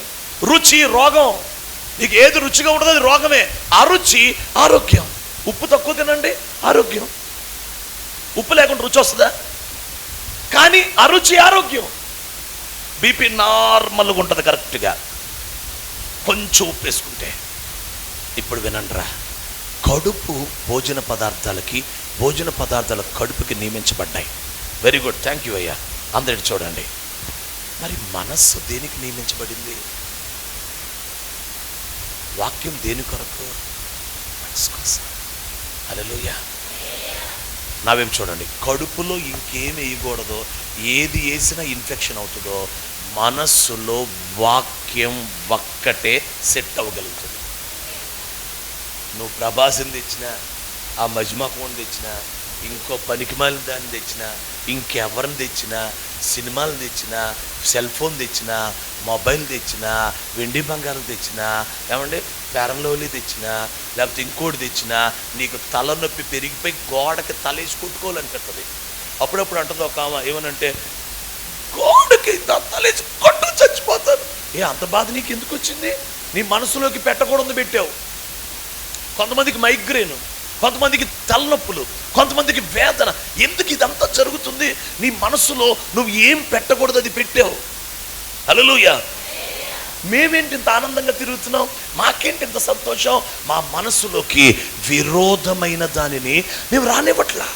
S1: రుచి రోగం. నీకు ఏది రుచిగా ఉండదు అది రోగమే. అరుచి ఆరోగ్యం. ఉప్పు తక్కువ తినండి, ఆరోగ్యం. ఉప్పు లేకుండా రుచి వస్తుందా? కానీ అరుచి ఆరోగ్యం. బీపీ నార్మల్గా ఉంటుంది కరెక్ట్గా, కొంచెం ఉప్పు వేసుకుంటే. ఇప్పుడు వినండిరా, కడుపు భోజన పదార్థాల కడుపుకి నియమించబడ్డాయి. వెరీ గుడ్, థ్యాంక్ యూ అయ్యా. అందరి చూడండి, మరి మనస్సు దేనికి నియమించబడింది? వాక్యం దేని కొరకు? మనసు కోసం. హల్లెలూయా. నా వైపు చూడండి, కడుపులో ఇంకేం వేయకూడదో, ఏది వేసినా ఇన్ఫెక్షన్ అవుతుందో, మనస్సులో వాక్యం ఒక్కటే సెట్ అవ్వగలుగుతుంది. నువ్వు ప్రభాసం తెచ్చినా, ఆ మజ్మాకుని తెచ్చినా, ఇంకో పనికిమాలిన దాన్ని తెచ్చినా, ఇంకెవరిని తెచ్చినా, సినిమాలు తెచ్చినా, సెల్ ఫోన్ తెచ్చినా, మొబైల్ తెచ్చినా, వెండి బంగారం తెచ్చినా, ఏమంటే పేరంలోలి తెచ్చినా, లేకపోతే ఇంకోటి తెచ్చినా, నీకు తలనొప్పి పెరిగిపోయి గోడకి తలేసి కొట్టుకోవాలనిపిస్తుంది. అప్పుడప్పుడు అంటుంది ఒక ఆమె, ఏమనంటే గోడకి తలేసి కొట్టు చచ్చిపోతాను. అంత బాధ నీకు ఎందుకు వచ్చింది? నీ మనసులోకి పెట్టకూడదు పెట్టావు. కొంతమందికి మైగ్రేన్, కొంతమందికి తలనొప్పులు, కొంతమందికి వేదన. ఎందుకు ఇదంతా జరుగుతుంది? నీ మనసులో నువ్వు ఏం పెట్టకూడదు అది పెట్టావు. హల్లెలూయా. మేమేంటి ఇంత ఆనందంగా తిరుగుతున్నాం, మాకేంటి ఇంత సంతోషం? మా మనసులోకి విరోధమైన దానిని మేము రానివ్వట్లా.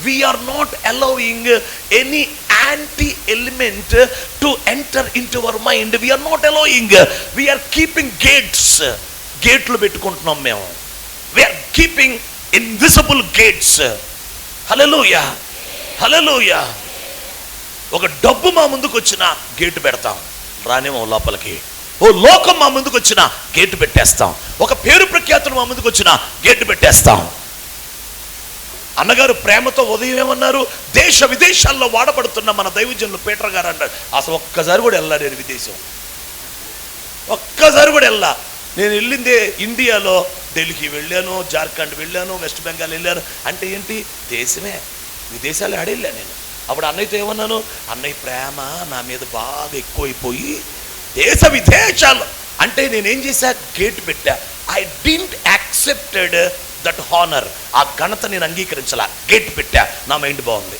S1: We're not allowing any anti element to enter in to our mind. We're not allowing, we're keeping gates. గేట్లు పెట్టుకుంటున్నాం మేము. We're keeping invisible gates. Hallelujah, hallelujah. ఒక డబ్బు మా ముందుకు వచ్చిన గేటు పెడతాం, రానేమో లోపలికి. ఓ లోకం మా ముందుకు వచ్చిన గేటు పెట్టేస్తాం. ఒక పేరు ప్రఖ్యాతులు మా ముందుకు వచ్చిన గేటు పెట్టేస్తాం. అన్నగారు ప్రేమతో ఉదయం ఏమన్నారు? దేశ విదేశాల్లో వాడబడుతున్న మన దైవజనులు పీటర్ గారు అన్నారు, అసలు ఒక్కసారి కూడా వెళ్ళా నేను విదేశం, ఒక్కసారి కూడా వెళ్ళా. నేను వెళ్ళింది ఇండియాలో ఢిల్లీకి వెళ్ళాను, జార్ఖండ్ వెళ్ళాను, వెస్ట్ బెంగాల్ వెళ్ళాను. అంటే ఏంటి? దేశమే, విదేశాలు ఆడెళ్ళా నేను. అప్పుడు అన్నయ్యతో ఏమన్నాను? అన్నయ్య ప్రేమ నా మీద బాగా ఎక్కువైపోయి దేశ విదేశాలు అంటే నేనేం చేశా? గేట్ పెట్టా. I didn't accepted that honour. ఆ ఘనత నేను అంగీకరించాల, గేట్ పెట్టా. నా మైండ్ బాగుంది,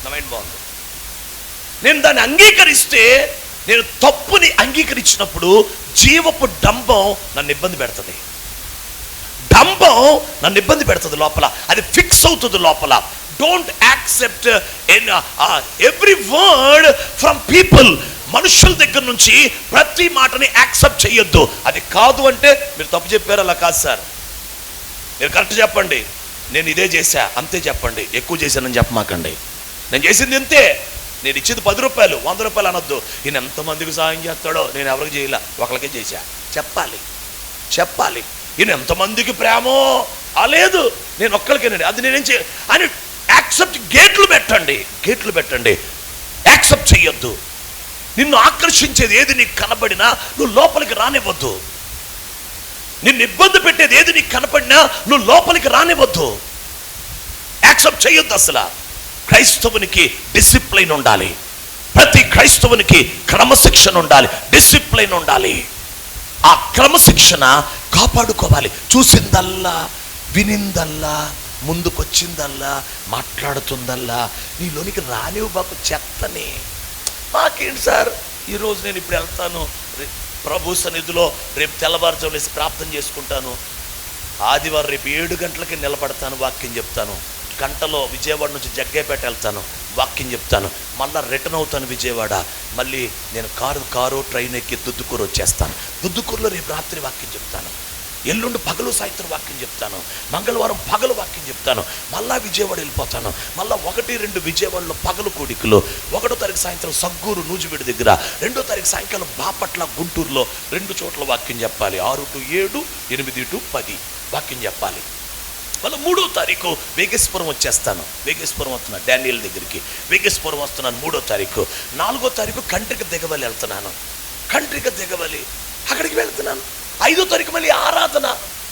S1: నా మైండ్ బాగుంది. నేను దాన్ని అంగీకరిస్తే, నేను తప్పుని అంగీకరించినప్పుడు జీవపు డంబం నన్ను ఇబ్బంది పెడుతుంది. డంబం నన్ను ఇబ్బంది పెడుతుంది లోపల, అది ఫిక్స్ అవుతుంది లోపల. Don't accept every word from people. మనుషుల దగ్గర నుంచి ప్రతి మాటని యాక్సెప్ట్ చేయొద్దు. అది కాదు అంటే మీరు తప్పు చెప్పారు, అలా కాదు సార్, మీరు కరెక్ట్ చెప్పండి, నేను ఇదే చేశా అంతే చెప్పండి, ఎక్కువ చేశానని చెప్పమాకండి. నేను చేసింది ఇంతే, నేను ఇచ్చింది 10 రూపాయలు 100 రూపాయలు అనొద్దు. ఈయన ఎంతమందికి సాయం చేస్తాడో, నేను ఎవరికి చేయలే, ఒకరికే చేశా చెప్పాలి, చెప్పాలి. ఈయన ఎంతమందికి ప్రేమో లేదు, నేను ఒక్కరికేనండి, అది నేనేం చే అని యాక్సెప్ట్. గేట్లు పెట్టండి, గేట్లు పెట్టండి. యాక్సెప్ట్ చెయ్యొద్దు. నిన్ను ఆకర్షించేది ఏది నీకు కనబడినా నువ్వు లోపలికి రానివ్వద్దు. నిన్ను ఇబ్బంది పెట్టేది ఏది నీకు కనపడినా నువ్వు లోపలికి రానివ్వద్దు. యాక్సెప్ట్ చెయ్యొద్దు అసలు. క్రైస్తవునికి డిసిప్లైన్ ఉండాలి. ప్రతి క్రైస్తవునికి క్రమశిక్షణ ఉండాలి, డిసిప్లైన్ ఉండాలి. ఆ క్రమశిక్షణ కాపాడుకోవాలి. చూసిందల్లా, వినిందల్లా, ముందుకొచ్చిందల్లా, మాట్లాడుతుందల్లా నీలోనికి రానివ్వు బాబు చెత్తని. మాకేంటి సార్, ఈరోజు నేను ఇప్పుడు వెళ్తాను ప్రభు సన్నిధిలో, రేపు తెల్లవారుజామున లేసి ప్రార్థన చేసుకుంటాను, ఆదివారం రేపు 7 గంటలకి నిలబడతాను, వాక్యం చెప్తాను, గంటలో విజయవాడ నుంచి జగ్గేపేట వెళ్తాను, వాక్యం చెప్తాను, మళ్ళీ రిటర్న్ అవుతాను విజయవాడ, మళ్ళీ నేను కారు ట్రైన్ ఎక్కి దుద్దుకూరు వచ్చేస్తాను, దుద్దుకూరులో రేపు రాత్రి వాక్యం చెప్తాను, ఎల్లుండి పగలు సాయంత్రం వాక్యం చెప్తాను, మంగళవారం పగలు వాక్యం చెప్తాను, మళ్ళా విజయవాడ వెళ్ళిపోతాను, మళ్ళీ 1-2 విజయవాడలో పగలు కోడికలు, 1వ తారీఖు సాయంత్రం సగ్గూరు నూజివీడు దగ్గర, 2వ తారీఖు సాయంకాలం బాపట్ల గుంటూరులో 2 చోట్ల వాక్యం చెప్పాలి. 6 to 7, 8 to 10 వాక్యం చెప్పాలి. మళ్ళీ 3వ తారీఖు వేగేశ్వరం వచ్చేస్తాను, వేగేశ్వరం వస్తున్నాను డానియల్ దగ్గరికి, వేగేశ్వరం వస్తున్నాను 3వ తారీఖు. 4వ తారీఖు కంట్రిక దిగవలి వెళ్తున్నాను, కంట్రిక దిగవలి అక్కడికి వెళ్తున్నాను. 5వ తారీఖు మళ్ళీ ఆరాధన,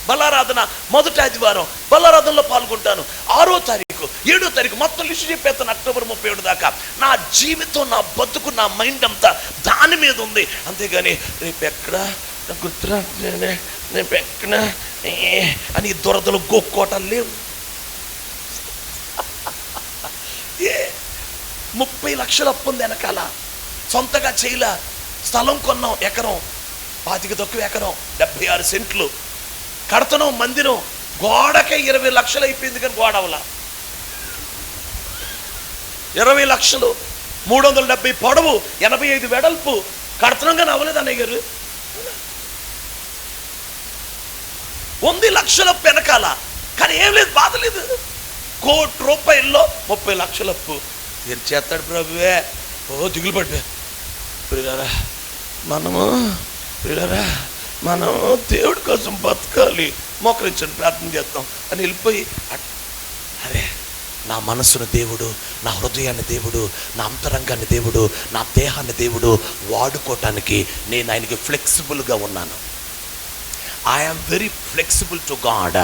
S1: బలారాధన, మొదటి ఆదివారం బలారాధనలో పాల్గొంటాను. 6వ తారీఖు 7వ తారీఖు మొత్తం లిస్టు చెప్పేస్తాను. అక్టోబర్ 31 దాకా నా జీవితం, నా బతుకు, నా మైండ్ అంతా దాని మీద ఉంది. అంతేగాని రేపు ఎక్కడ గుర్తురా, రేపు ఎక్కడ అని దొరదలు గోక్కోటలు లేవు. 30 లక్షల అప్పు ఉంది వెనకాల, సొంతగా చేయలా, స్థలం కొన్నాం ఎకరం, 25 తక్కువ ఎకరం, 76 సెంట్లు కడతనం, మందిరం గోడకే 20 లక్షలు అయిపోయింది. కానీ గోడ అవలా 20 లక్షలు, 370 పొడవు, 85 వెడల్పు కడతనం, కానీ అవ్వలేదు అన్నయ్య గారు. ఉంది లక్షల వెనకాల, కానీ ఏం లేదు, బాధ లేదు. 1 కోటి రూపాయల్లో 30 లక్షల అప్పు. ఏం చేస్తాడు ప్రభువే? ఓ దిగులు పడ్డా. ప్రియులారా, మనము దేవుడి కోసం బతకాలి, మోకరించండి ప్రార్థన చేద్దాం అని వెళ్ళిపోయి, అరే నా మనసును దేవుడు, నా హృదయాన్ని దేవుడు, నా అంతరంగాన్ని దేవుడు, నా దేహాన్ని దేవుడు వాడుకోవటానికి నేను ఆయనకి ఫ్లెక్సిబుల్గా ఉన్నాను. I'm very flexible to God.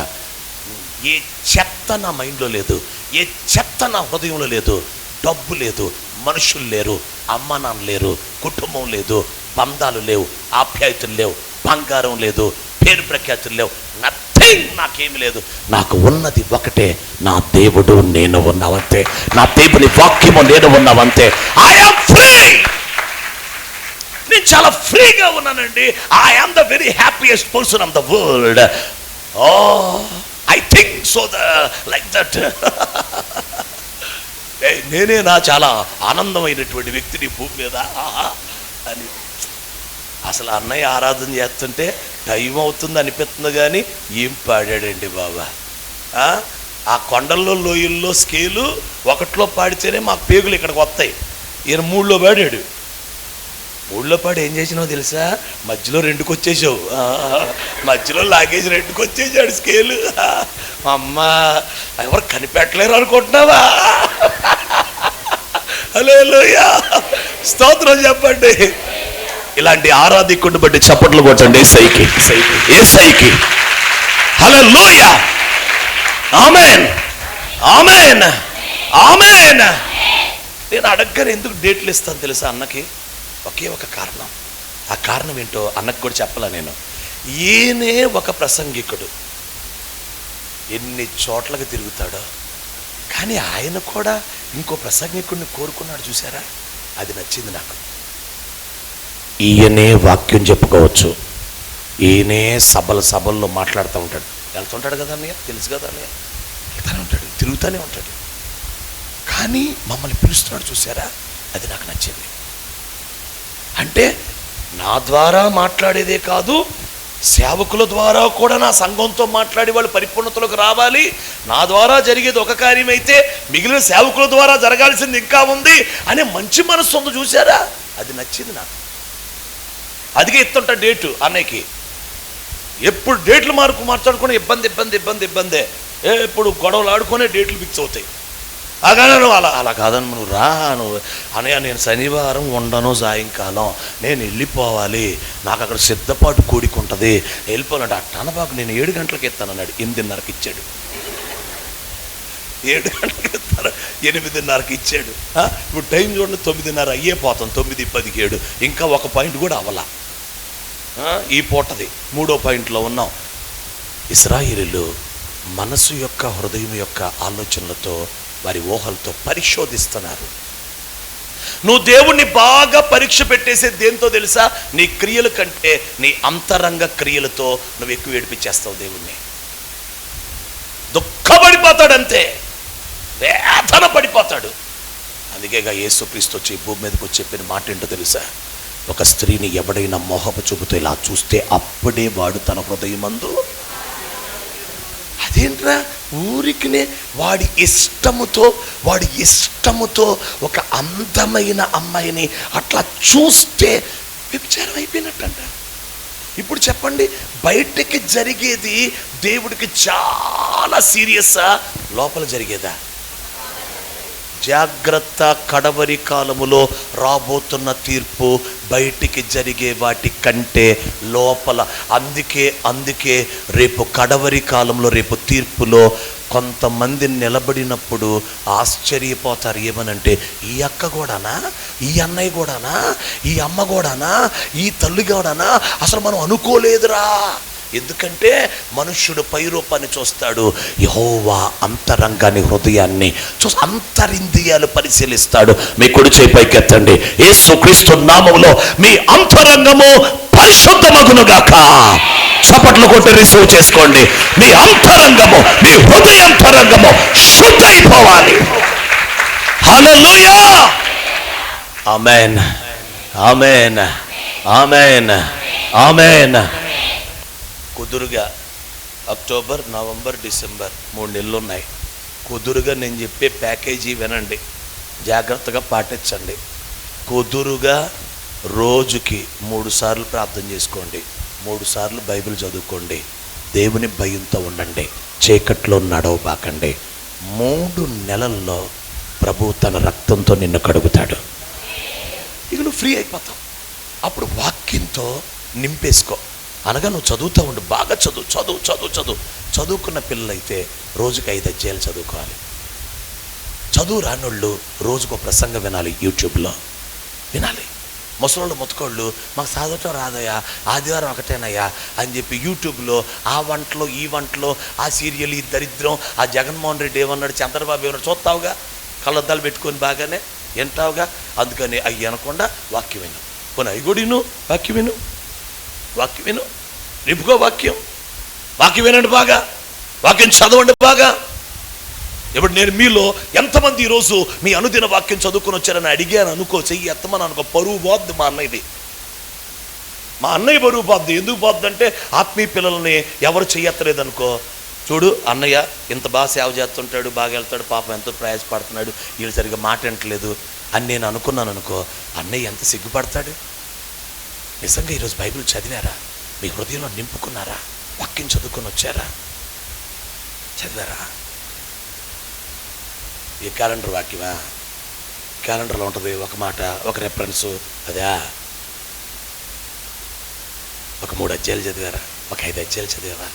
S1: ఏ చెత్త నా మైండ్లో లేదు, ఏ చెత్త నా హృదయంలో లేదు. డబ్బు లేదు, మనుషులు లేరు, అమ్మ నాన్న లేరు, కుటుంబం లేదు, బంధాలు లేవు, ఆప్యాయతలు లేవు, బంగారం లేదు, పేరు ప్రఖ్యాతులు లేవు, నథింగ్, నాకేమి లేదు. నాకు ఉన్నది ఒకటే, నా దేవుడు నేను ఉన్నావంతే, నా దేవుని వాక్యము నేను ఉన్నావంతే. ఐఎమ్ ఫ్రీ, నేను చాలా ఫ్రీగా ఉన్నానండి. I am the very happiest person of the world. Oh I think so like that. నేనే నా చాలా ఆనందమైనటువంటి వ్యక్తిని భూమి మీద అని. అసలు అన్నయ్య ఆరాధన చేస్తుంటే టైం అవుతుంది అనిపిస్తుంది, కానీ ఏం పాడాడండి బాబా. ఆ కొండల్లో లోయల్లో స్కేలు ఒకటిలో పాడితేనే మాకు పేగులు ఇక్కడికి వస్తాయి. ఈయన 3లో పాడాడు. 3లో పాడి ఏం చేసినావు తెలుసా, మధ్యలో 2కి వచ్చేసావు, మధ్యలో లాగేసి 2కి వచ్చేసాడు స్కేలు. అమ్మ ఎవరు కనిపెట్టలేరు అనుకుంటున్నావా? హల్లెలూయా, స్తోత్రం చెప్పండి. ఇలాంటి ఆరాధికుడిని బట్టి చప్పట్లు కొట్టండి ఏసైకి, ఏసైకి. హల్లెలూయా, ఆమేన్, ఆమేన్, ఆమేన్. నేను అడగగానే ఎందుకు డేట్లు ఇస్తాను తెలుసా అన్నకి? ఒకే ఒక కారణం. ఆ కారణం ఏంటో అన్నకు కూడా చెప్పాల నేను. ఈయనే ఒక ప్రసంగికుడు, ఎన్ని చోట్లకి తిరుగుతాడో, కానీ ఆయన కూడా ఇంకో ప్రసంగికుడిని కోరుకున్నాడు చూసారా? అది నచ్చింది నాకు. ఈయనే వాక్యం చెప్పుకోవచ్చు, ఈయనే సభల్లో మాట్లాడుతూ ఉంటాడు. వెళ్తుంటాడు కదా అన్నయ్య, తెలుసు కదా అన్నయ్య, వెళ్తూనే ఉంటాడు, తిరుగుతూనే ఉంటాడు. కానీ మమ్మల్ని పిలుస్తున్నాడు చూసారా? అది నాకు నచ్చింది. అంటే నా ద్వారా మాట్లాడేదే కాదు, సేవకుల ద్వారా కూడా నా సంఘంతో మాట్లాడి వాళ్ళు పరిపూర్ణతలోకి రావాలి. నా ద్వారా జరిగేది ఒక కార్యమైతే మిగిలిన సేవకుల ద్వారా జరగాల్సింది ఇంకా ఉంది అనే మంచి మనసు ఉంది చూసారా? అది నచ్చింది నాకు. అదిగే ఇస్తుంటా డేటు అన్నయ్యకి. ఎప్పుడు డేట్లు మార్చాడుకునే ఇబ్బందే. ఎప్పుడు గొడవలు ఆడుకునే డేట్లు ఫిక్స్ అవుతాయి. అలా అలా కాదని నువ్వు రా, నువ్వు అనయ్య నేను శనివారం ఉండను, సాయంకాలం నేను వెళ్ళిపోవాలి, నాకు అక్కడ సిద్ధపాటు కూడిక ఉంటుంది, వెళ్ళిపోవాలంటే అట్టనబాకు నేను 7 గంటలకు ఇస్తానన్నాడు. 8:30కి ఇచ్చాడు. 7 గంటలకు ఇస్తాను, 8:30కి ఇచ్చాడు. ఇప్పుడు టైం చూడండి, 9:30 అయ్యే పోతాం, 9:17. ఇంకా ఒక పాయింట్ కూడా అవ్వాల. ఈ పూటది 3వ పాయింట్లో ఉన్నాం. ఇశ్రాయేలీయులు మనసు యొక్క, హృదయం యొక్క ఆలోచనలతో, వారి ఊహలతో పరిశోధిస్తున్నారు. నువ్వు దేవుణ్ణి బాగా పరీక్ష పెట్టేసే దేంతో తెలుసా? నీ క్రియల కంటే నీ అంతరంగ క్రియలతో నువ్వు ఎక్కువ ఏడిపించేస్తావు దేవుణ్ణి. దుఃఖపడిపోతాడు, అంతే, వేదన పడిపోతాడు. అందుకేగా యేసుక్రీస్తు వచ్చి భూమి మీదకి వచ్చి చెప్పిన మాట ఏంటో తెలుసా? ఒక స్త్రీని ఎవడైనా మోహపు చూపుతో ఇలా చూస్తే అప్పుడే వాడు తన హృదయమందు, అదేంట్రా ఊరికినే వాడి ఇష్టముతో ఒక అందమైన అమ్మాయిని అట్లా చూస్తే వ్యభిచారం అయిపోయినట్టంట. ఇప్పుడు చెప్పండి, బయటికి జరిగేది దేవుడికి చాలా సీరియస్సా, లోపల జరిగేదా? జాగ్రత్త, కడవరి కాలములో రాబోతున్న తీర్పు బయటికి జరిగే వాటి కంటే లోపల. అందుకే రేపు కడవరి కాలంలో, రేపు తీర్పులో కొంతమంది నిలబడినప్పుడు ఆశ్చర్యపోతారు. ఏమనంటే, ఈ అక్క కూడానా, ఈ అన్నయ్య కూడానా, ఈ అమ్మ కూడానా, ఈ తల్లి కూడానా, అసలు మనం అనుకోలేదురా. ఎందుకంటే మనుష్యుడు పై రూపాన్ని చూస్తాడు, యెహోవా అంతరంగాన్ని, హృదయాన్ని అంతరింద్రియాలు పరిశీలిస్తాడు. మీ కుడి చేయి పైకెత్తండి. యేసుక్రీస్తు నామములో మీ అంతరంగము పరిశుద్ధమగునుగాక. చప్పట్లు కొట్టి రిసీవ్ చేసుకోండి. మీ అంతరంగము, మీ హృదయాంతరంగము శుద్ధ అయిపోవాలి. హల్లెలూయా, ఆమేన్, ఆమేన్, ఆమేన్, ఆమేన్. కుదురుగా అక్టోబర్, నవంబర్, డిసెంబర్ 3 నెలలు ఉన్నాయి. కుదురుగా నేను చెప్పే ప్యాకేజీ వినండి, జాగ్రత్తగా పాటించండి. కుదురుగా రోజుకి 3 సార్లు ప్రార్థన చేసుకోండి, 3 సార్లు బైబిల్ చదువుకోండి, దేవుని భయంతో ఉండండి, చీకట్లో నడవబాకండి. 3 నెలల్లో ప్రభు తన రక్తంతో నిన్ను కడుగుతాడు. ఇక నువ్వు ఫ్రీ అయిపోతావు. అప్పుడు వాక్యంతో నింపేసుకో. అనగా నువ్వు చదువుతూ ఉండు, బాగా చదువుకున్న పిల్లలైతే రోజుకి 5 అధ్యాయాలు చదువుకోవాలి. చదువు రానోళ్ళు రోజుకో ప్రసంగం వినాలి, యూట్యూబ్లో వినాలి. ముసలోళ్ళు ముతకోళ్ళు మాకు చదవటం రాదయ్యా, ఆదివారం ఒకటేనయ్యా అని చెప్పి యూట్యూబ్లో ఆ వంటలో ఈ వంటలో ఆ సీరియల్ ఈ దరిద్రం, ఆ జగన్మోహన్ రెడ్డి ఏమన్నాడు, చంద్రబాబు ఏమన్నాడు చూస్తావుగా, కళ్ళద్దాలు పెట్టుకొని బాగానే వింటావుగా. అందుకని అవి అనకుండా వాక్యం విను. పోనీ అవి కూడా విను, వాక్యం విను, వాక్యం విను, నిపుకో వాక్యం వినండి బాగా, వాక్యం చదవండి బాగా. ఇప్పుడు నేను మీలో ఎంతమంది ఈరోజు మీ అనుదిన వాక్యం చదువుకుని వచ్చారని అడిగాను అనుకో, చెయ్యి ఎత్తమని అనుకో, పరువు పోద్ది మా అన్నయ్యది. మా అన్నయ్య బరువు పోద్ది. ఎందుకు పోద్ది అంటే ఆత్మీయ పిల్లల్ని ఎవరు చెయ్యత్తలేదనుకో, చూడు అన్నయ్య ఇంత బాగా సేవ చేస్తుంటాడు, బాగా వెళ్తాడు, పాపం ఎంతో ప్రయాసపడుతున్నాడు, వీళ్ళు సరిగ్గా మాట వింటలేదు అని నేను అనుకున్నాను అనుకో, అన్నయ్య ఎంత సిగ్గుపడతాడు. నిజంగా ఈరోజు బైబిల్ చదివారా? మీ హృదయంలో నింపుకున్నారా? వాక్యం చదువుకొని వచ్చారా? చదివారా? ఈ క్యాలెండర్ వాక్యమా? క్యాలెండర్లో ఉంటుంది ఒక మాట, ఒక రెఫరెన్సు, అదా ఒక 3 అధ్యాయాలు చదివారా? ఒక 5 అధ్యాయాలు చదివారా?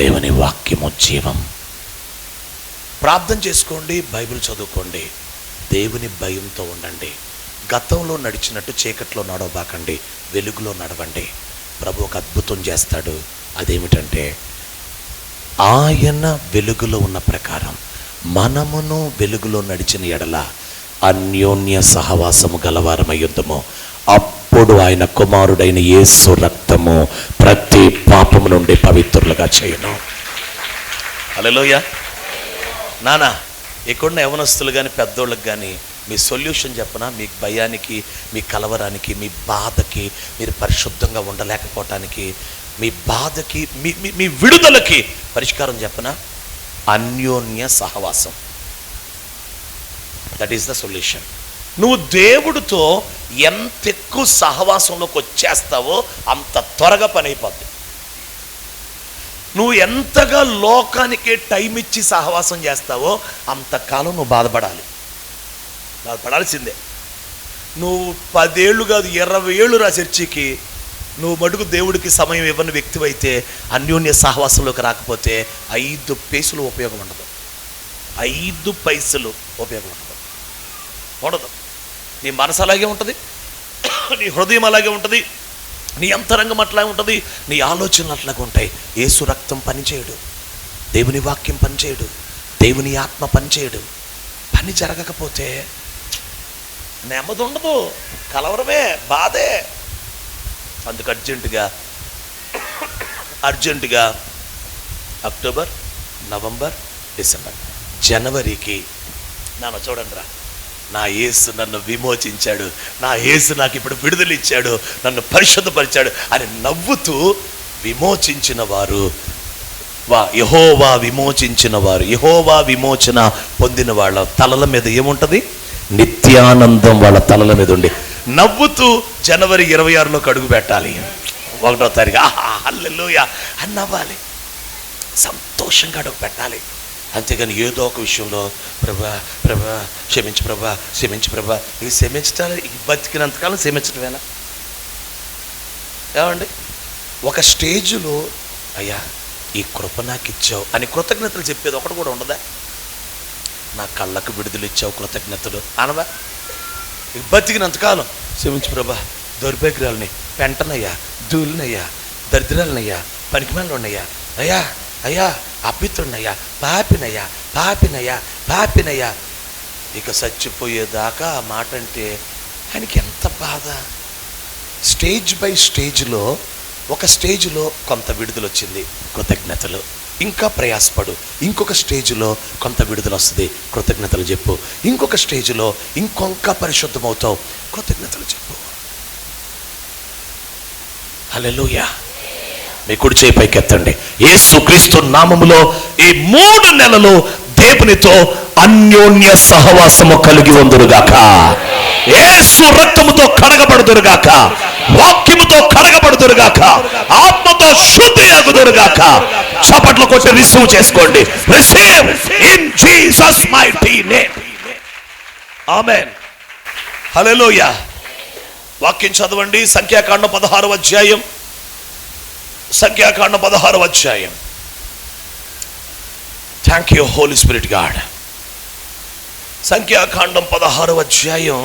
S1: దేవుని వాక్యము జీవం. ప్రార్థన చేసుకోండి, బైబిల్ చదువుకోండి, దేవుని భయంతో ఉండండి. గతంలో నడిచినట్టు చీకట్లో నడవబాకండి, వెలుగులో నడవండి. ప్రభు ఒక అద్భుతం చేస్తాడు. అదేమిటంటే ఆయన వెలుగులో ఉన్న ప్రకారం మనమును వెలుగులో నడిచిన ఎడల అన్యోన్య సహవాసము గలవారమయ్యుద్దము. అప్పుడు ఆయన కుమారుడైన యేసు రక్తము ప్రతి పాపము నుండి పవిత్రులుగా చేయను. హల్లెలూయా. నానా ఇక్కడున్న యవనస్తులు కానీ పెద్దోళ్ళకి కానీ మీ సొల్యూషన్ చెప్పనా? మీ భయానికి, మీ కలవరానికి, మీ బాధకి, మీరు పరిశుద్ధంగా ఉండలేకపోవటానికి, మీ బాధకి, మీ విడుదలకి పరిష్కారం చెప్పనా? అన్యోన్య సహవాసం. That is the solution. నువ్వు దేవుడితో ఎంత ఎక్కువ సహవాసంలోకి వచ్చేస్తావో అంత త్వరగా పని అయిపోద్ది. నువ్వు ఎంతగా లోకానికి టైం ఇచ్చి సహవాసం చేస్తావో అంతకాలం నువ్వు బాధపడాల్సిందే. నువ్వు 10 ఏళ్ళు కాదు 20 ఏళ్ళు రా చర్చికి, నువ్వు మటుకు దేవుడికి సమయం ఇవ్వని వ్యక్తివైతే, అన్యోన్య సహవాసంలోకి రాకపోతే 5 పైసలు ఉపయోగం ఉండదు. 5 పైసలు ఉపయోగం ఉండదు. నీ మనసు అలాగే ఉంటుంది, నీ హృదయం అలాగే ఉంటుంది, నీ అంతరంగం అట్లాగే ఉంటుంది, నీ ఆలోచనలు అట్లాగే ఉంటాయి. యేసు రక్తం పనిచేయడు, దేవుని వాక్యం పనిచేయడు, దేవుని ఆత్మ పనిచేయడు. పని జరగకపోతే నెమ్మది ఉండదు, కలవరమే, బాధే. అందుకు అర్జెంటుగా అక్టోబర్, నవంబర్, డిసెంబర్, జనవరికి నాన్న చూడండి రా, నా యేసు నన్ను విమోచించాడు, నా యేసు నాకు ఇప్పుడు విడుదల ఇచ్చాడు, నన్ను పరిశుద్ధపరిచాడు అని నవ్వుతూ విమోచించిన వారు, యెహోవా విమోచించిన వారు, యెహోవా విమోచన పొందిన వాళ్ళ తలల మీద ఏముంటుంది? నిత్యానందం వాళ్ళ తలల మీద ఉండి నవ్వుతూ జనవరి 26లోకి అడుగు పెట్టాలి. 1వ తారీఖు హల్లెలూయా అని నవ్వాలి, సంతోషంగా అడుగు పెట్టాలి. అంతేగాని ఏదో ఒక విషయంలో ప్రభా క్షమించు ప్రభా ఇది క్షమించటాలి, బతికినంతకాలం క్షమించటమేనా? ఏమండి, ఒక స్టేజ్లో అయ్యా ఈ కృప నాకు ఇచ్చావు అని కృతజ్ఞతలు చెప్పేది ఒకటి కూడా ఉండదా? నా కళ్ళకు విడుదల ఇచ్చావు కృతజ్ఞతలు అనవా? బతికినంతకాలం క్షమించు ప్రభా, దౌర్భాగ్యాలని, పెంటనయ్యా, ధూళినయ్యా, దరిద్రాలనయ్యా, పనికిమాలనయ్యా, అయ్యా అపిత్రునయ్యా, పాపినయ్యా ఇక చచ్చిపోయేదాకా ఆ మాట అంటే ఆయనకి ఎంత బాధ. స్టేజ్ బై స్టేజ్లో ఒక స్టేజ్లో కొంత విడుదల వచ్చింది, కృతజ్ఞతలు. ఇంకా ప్రయాసపడు, ఇంకొక స్టేజ్లో కొంత విడుదల వస్తుంది, కృతజ్ఞతలు చెప్పు. ఇంకొక స్టేజ్లో ఇంకొంక పరిశుద్ధమవుతావు, కృతజ్ఞతలు చెప్పు. హల్లెలూయా. మీ కుడి చేయి పైకెత్తండి. యేసుక్రీస్తు నామములో ఈ 3 నెలలు దేవునితో అన్యోన్య సహవాసము కలిగి ఉందురుగాక. యేసు రక్తముతో కడగబడుదురుగాక, వాక్యముతో కడగబడుదురుగాక, ఆత్మతో శుద్ధి అగుదురుగాక. చప్పట్లు కొట్టి రిసీవ్ చేసుకోండి. Receive in Jesus mighty name. Amen. Hallelujah. వాక్యం చదవండి. సంఖ్యాకాండం 16వ అధ్యాయం. సంఖ్యాకాండం 16వ అధ్యాయం. Thank you holy spirit God. సంఖ్యాకాండం 16వ అధ్యాయం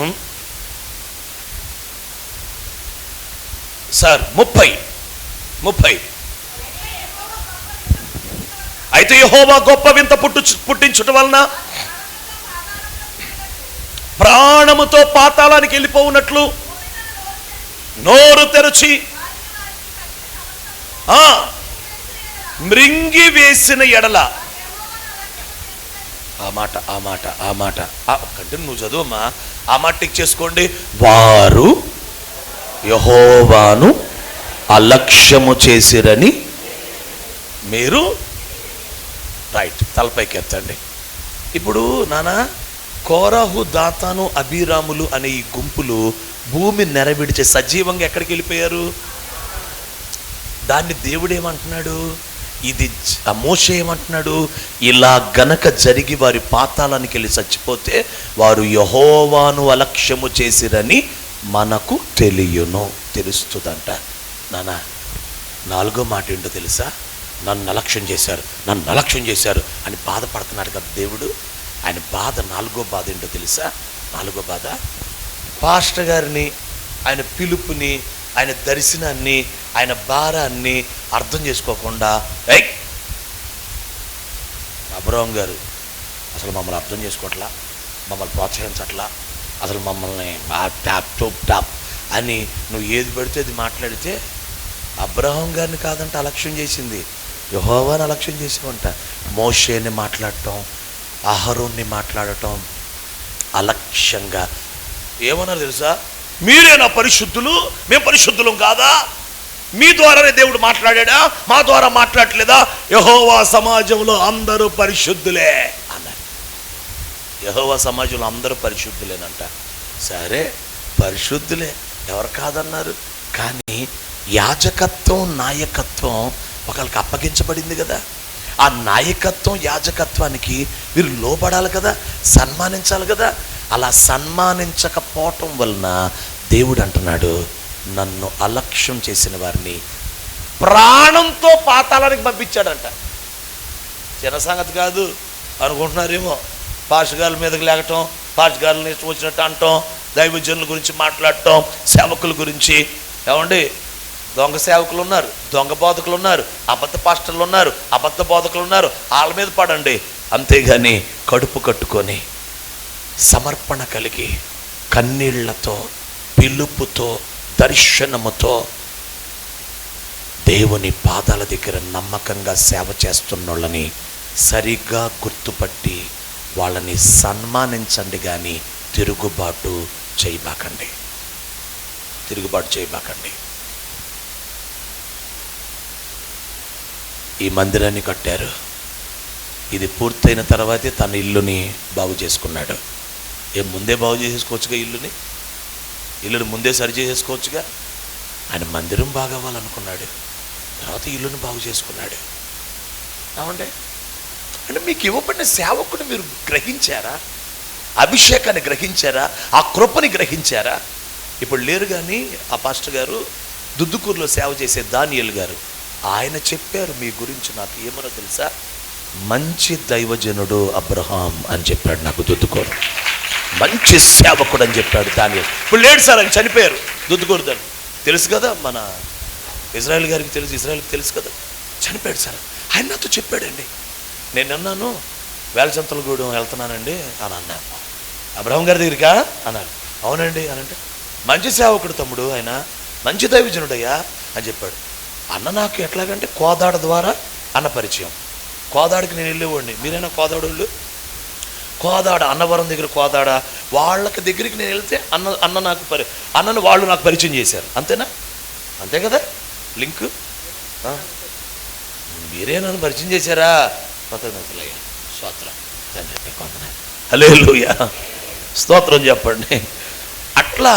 S1: సార్ 30. అయితే యెహోవా గొప్ప వింత పుట్టించుట వలన ప్రాణముతో పాతాళానికి వెళ్ళిపోవునట్లు నోరు తెరచి మృంగి వేసిన ఎడల. ఆ మాట కంటే నువ్వు చదువమ్మా. ఆ మాట టిక్ చేసుకోండి. వారు యెహోవాను అలక్ష్యము చేసిరని మీరు రైట్ తలపైకి ఎత్తండి. ఇప్పుడు నానా కోరహు, దాతాను, అబీరాములు అనే ఈ గుంపులు భూమి నెరవిడిచే సజీవంగా ఎక్కడికి వెళ్ళిపోయారు? దాన్ని దేవుడు ఏమంటున్నాడు? ఇది మోషే ఏమంటున్నాడు? ఇలా గనక జరిగి వారి పాతాళానికి వెళ్ళి చచ్చిపోతే వారు యెహోవాను అలక్ష్యము చేసిరని మనకు తెలుస్తుందంట. నానా 4వ మాట ఏంటో తెలుసా? నన్ను అలక్ష్యం చేశారు అని బాధపడుతున్నాడు కదా దేవుడు. ఆయన బాధ 4వ బాధ ఏంటో తెలుసా? 4వ బాధ పాస్టర్ గారిని, ఆయన పిలుపుని, ఆయన దర్శనాన్ని, ఆయన భారాన్ని అర్థం చేసుకోకుండా అబ్రహాం గారు అసలు మమ్మల్ని అర్థం చేసుకోవట్లా, మమ్మల్ని ప్రోత్సహించట్లా, అసలు మమ్మల్ని టాప్ అని నువ్వు ఏది పెడితే అది మాట్లాడితే అబ్రహాం గారిని కాదంట అలక్ష్యం చేసింది, యెహోవాను అలక్ష్యం చేసావంట. మోషేని మాట్లాడటం, అహరోన్ని మాట్లాడటం అలక్ష్యంగా. ఏమన్నారు తెలుసా? మీరేనా పరిశుద్ధులు, మేము పరిశుద్ధులం కాదా? మీ ద్వారానే దేవుడు మాట్లాడా, మా ద్వారా మాట్లాడలేదా? యెహోవా సమాజంలో అందరూ పరిశుద్ధులే అన్నారు. యెహోవా సమాజంలో అందరూ పరిశుద్ధులేనంట. సరే పరిశుద్ధులే, ఎవరు కాదన్నారు. కానీ యాజకత్వం, నాయకత్వం ఒకళ్ళకి అప్పగించబడింది కదా. ఆ నాయకత్వం, యాజకత్వానికి వీరు లోబడాలి కదా, సన్మానించాలి కదా. అలా సన్మానించకపోవటం వలన దేవుడు అంటున్నాడు, నన్ను అలక్ష్యం చేసిన వారిని ప్రాణంతో పాతాళానికి పంపించాడంట. చిన్న సంగతి కాదు అనుకుంటున్నారేమో. పాషగాళ్ళ మీదకి లేకటం, పాషగాళ్ళని ఇష్టం వచ్చినట్టు అనటం, దైవజనుల గురించి మాట్లాడటం, సేవకుల గురించి. ఏమండి, దొంగ సేవకులు ఉన్నారు, దొంగ బోధకులు ఉన్నారు, అబద్ధ పాస్టర్లు ఉన్నారు, అబద్ధ బోధకులు ఉన్నారు. వాళ్ళ మీద పడండి. అంతేగాని కడుపు కట్టుకొని సమర్పణ కలిగి కన్నీళ్లతో, పిలుపుతో, దర్శనముతో దేవుని పాదాల దగ్గర నమ్మకంగా సేవ చేస్తున్నోళ్ళని సరిగ్గా గుర్తుపట్టి వాళ్ళని సన్మానించండి. కానీ తిరుగుబాటు చేయబాకండి. ఈ మందిరాన్ని కట్టారు. ఇది పూర్తయిన తర్వాతే తన ఇల్లుని బాగు చేసుకున్నాడు. ముందే బాగు చేసేసుకోవచ్చుగా, ఇల్లుని ముందే సరి చేసేసుకోవచ్చుగా. ఆయన మందిరం బాగా అవ్వాలనుకున్నాడు, తర్వాత ఇల్లుని బాగు చేసుకున్నాడు. ఏమంటే అంటే మీకు ఇవ్వబడిన సేవకుని మీరు గ్రహించారా? అభిషేకాన్ని గ్రహించారా? ఆ కృపని గ్రహించారా? ఇప్పుడు లేరు కానీ ఆ పాస్టర్ గారు దుద్దుకూరులో సేవ చేసే దానియేలు గారు, ఆయన చెప్పారు మీ గురించి. నాకు ఏమన్నా తెలుసా? మంచి దైవజనుడు అబ్రహాం అని చెప్పాడు నాకు దుద్దుకూరు. మంచి సేవకుడు అని చెప్పాడు దానియేలు. ఇప్పుడు లేడు సార్, ఆయన చనిపోయారు. దుద్దుకూరు దాన్ని తెలుసు కదా, మన ఇజ్రాయెల్ గారికి తెలుసు, ఇజ్రాయెల్కి తెలుసు కదా. చనిపోయాడు సార్. ఆయన నాతో చెప్పాడండి. నేను అన్నాను, వేలచంతలగూడెం వెళ్తున్నానండి అని అన్నాను. అబ్రహాం గారి దగ్గరికా అన్నాను. అవునండి అని అంటే, మంచి సేవకుడు తమ్ముడు, ఆయన మంచి దైవజనుడయ్యా అని చెప్పాడు. అన్న నాకు ఎట్లాగంటే కోదాడ ద్వారా అన్న పరిచయం. కోదాడికి నేను వెళ్ళేవాడిని. మీరైనా కోదాడు వాళ్ళు? కోదాడ, అన్నవరం దగ్గర కోదాడ, వాళ్ళకి దగ్గరికి నేను వెళ్తే అన్న నాకు అన్నను వాళ్ళు నాకు పరిచయం చేశారు. అంతేనా? అంతే కదా లింక్. మీరే నన్ను పరిచయం చేశారా? కృతజ్ఞతలయ్యా, స్తోత్రం తండ్రి, హల్లెలూయా, స్తోత్రం చెప్పండి. అట్లా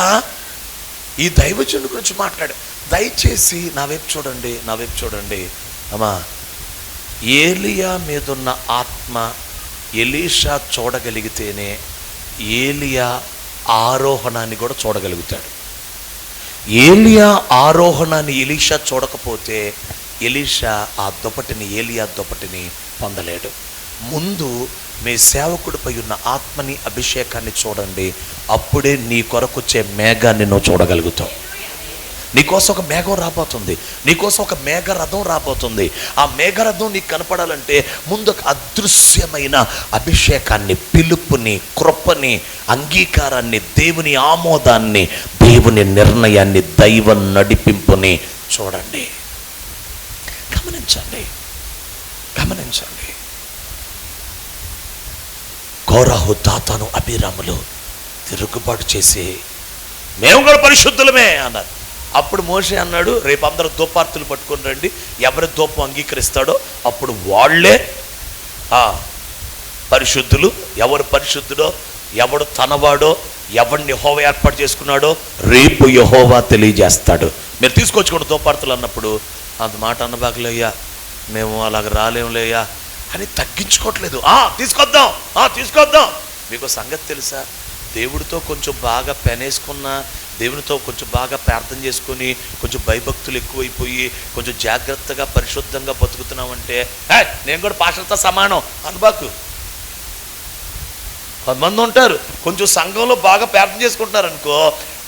S1: ఈ దైవజనుడి గురించి మాట్లాడు. దయచేసి నా వైపు చూడండి అమ్మా. ఏలియా మీదున్న ఆత్మ ఎలీషా చూడగలిగితేనే ఏలియా ఆరోహణాన్ని కూడా చూడగలుగుతాడు. ఏలియా ఆరోహణాన్ని ఎలీషా చూడకపోతే ఎలీషా ఆ దుప్పటిని, ఏలియా దుప్పటిని పొందలేడు. ముందు మీ సేవకుడిపై ఉన్న ఆత్మని, అభిషేకాన్ని చూడండి. అప్పుడే నీ కొరకొచ్చే మేఘాన్ని నువ్వు చూడగలుగుతావు. నీకోసం ఒక మేఘం రాబోతుంది, నీకోసం ఒక మేఘరథం రాబోతుంది. ఆ మేఘరథం నీకు కనపడాలంటే ముందు ఒక అదృశ్యమైన అభిషేకాన్ని, పిలుపుని, కృపని, అంగీకారాన్ని, దేవుని ఆమోదాన్ని, దేవుని నిర్ణయాన్ని, దైవ నడిపింపుని చూడండి. గమనించండి, గమనించండి. కోరాహు, దాతాను, అబీరాములు తిరుగుబాటు చేసి మేము కూడా పరిశుద్ధులమే అన్నారు. అప్పుడు మోషే అన్నాడు, రేపు అందరూ ధూపార్తులు పట్టుకొని రండి, ఎవరి ధూపం అంగీకరిస్తాడో అప్పుడు వాళ్ళే పరిశుద్ధులు. ఎవరు పరిశుద్ధుడో, ఎవడు తనవాడో, ఎవడిని యెహోవా ఏర్పాటు చేసుకున్నాడో రేపు యెహోవా తెలియజేస్తాడు. మీరు తీసుకొచ్చుకోండి ధూపార్తులు అన్నప్పుడు, అంత మాట అన్నబాగలేయ్యా, మేము అలాగ రాలేంలేయ్యా అని తగ్గించుకోవట్లేదు. తీసుకొద్దాం, తీసుకొద్దాం. మీకు సంగతి తెలుసా, దేవుడితో కొంచెం బాగా పెనేసుకున్నా, దేవునితో కొంచెం బాగా ప్రార్థన చేసుకొని, కొంచెం భయభక్తులు ఎక్కువైపోయి, కొంచెం జాగ్రత్తగా పరిశుద్ధంగా బతుకుతున్నామంటే నేను కూడా పాస్టర్తో సమానం అనుబాకు. కొంతమంది ఉంటారు కొంచెం సంఘంలో బాగా ప్రార్థన చేసుకుంటున్నారు అనుకో,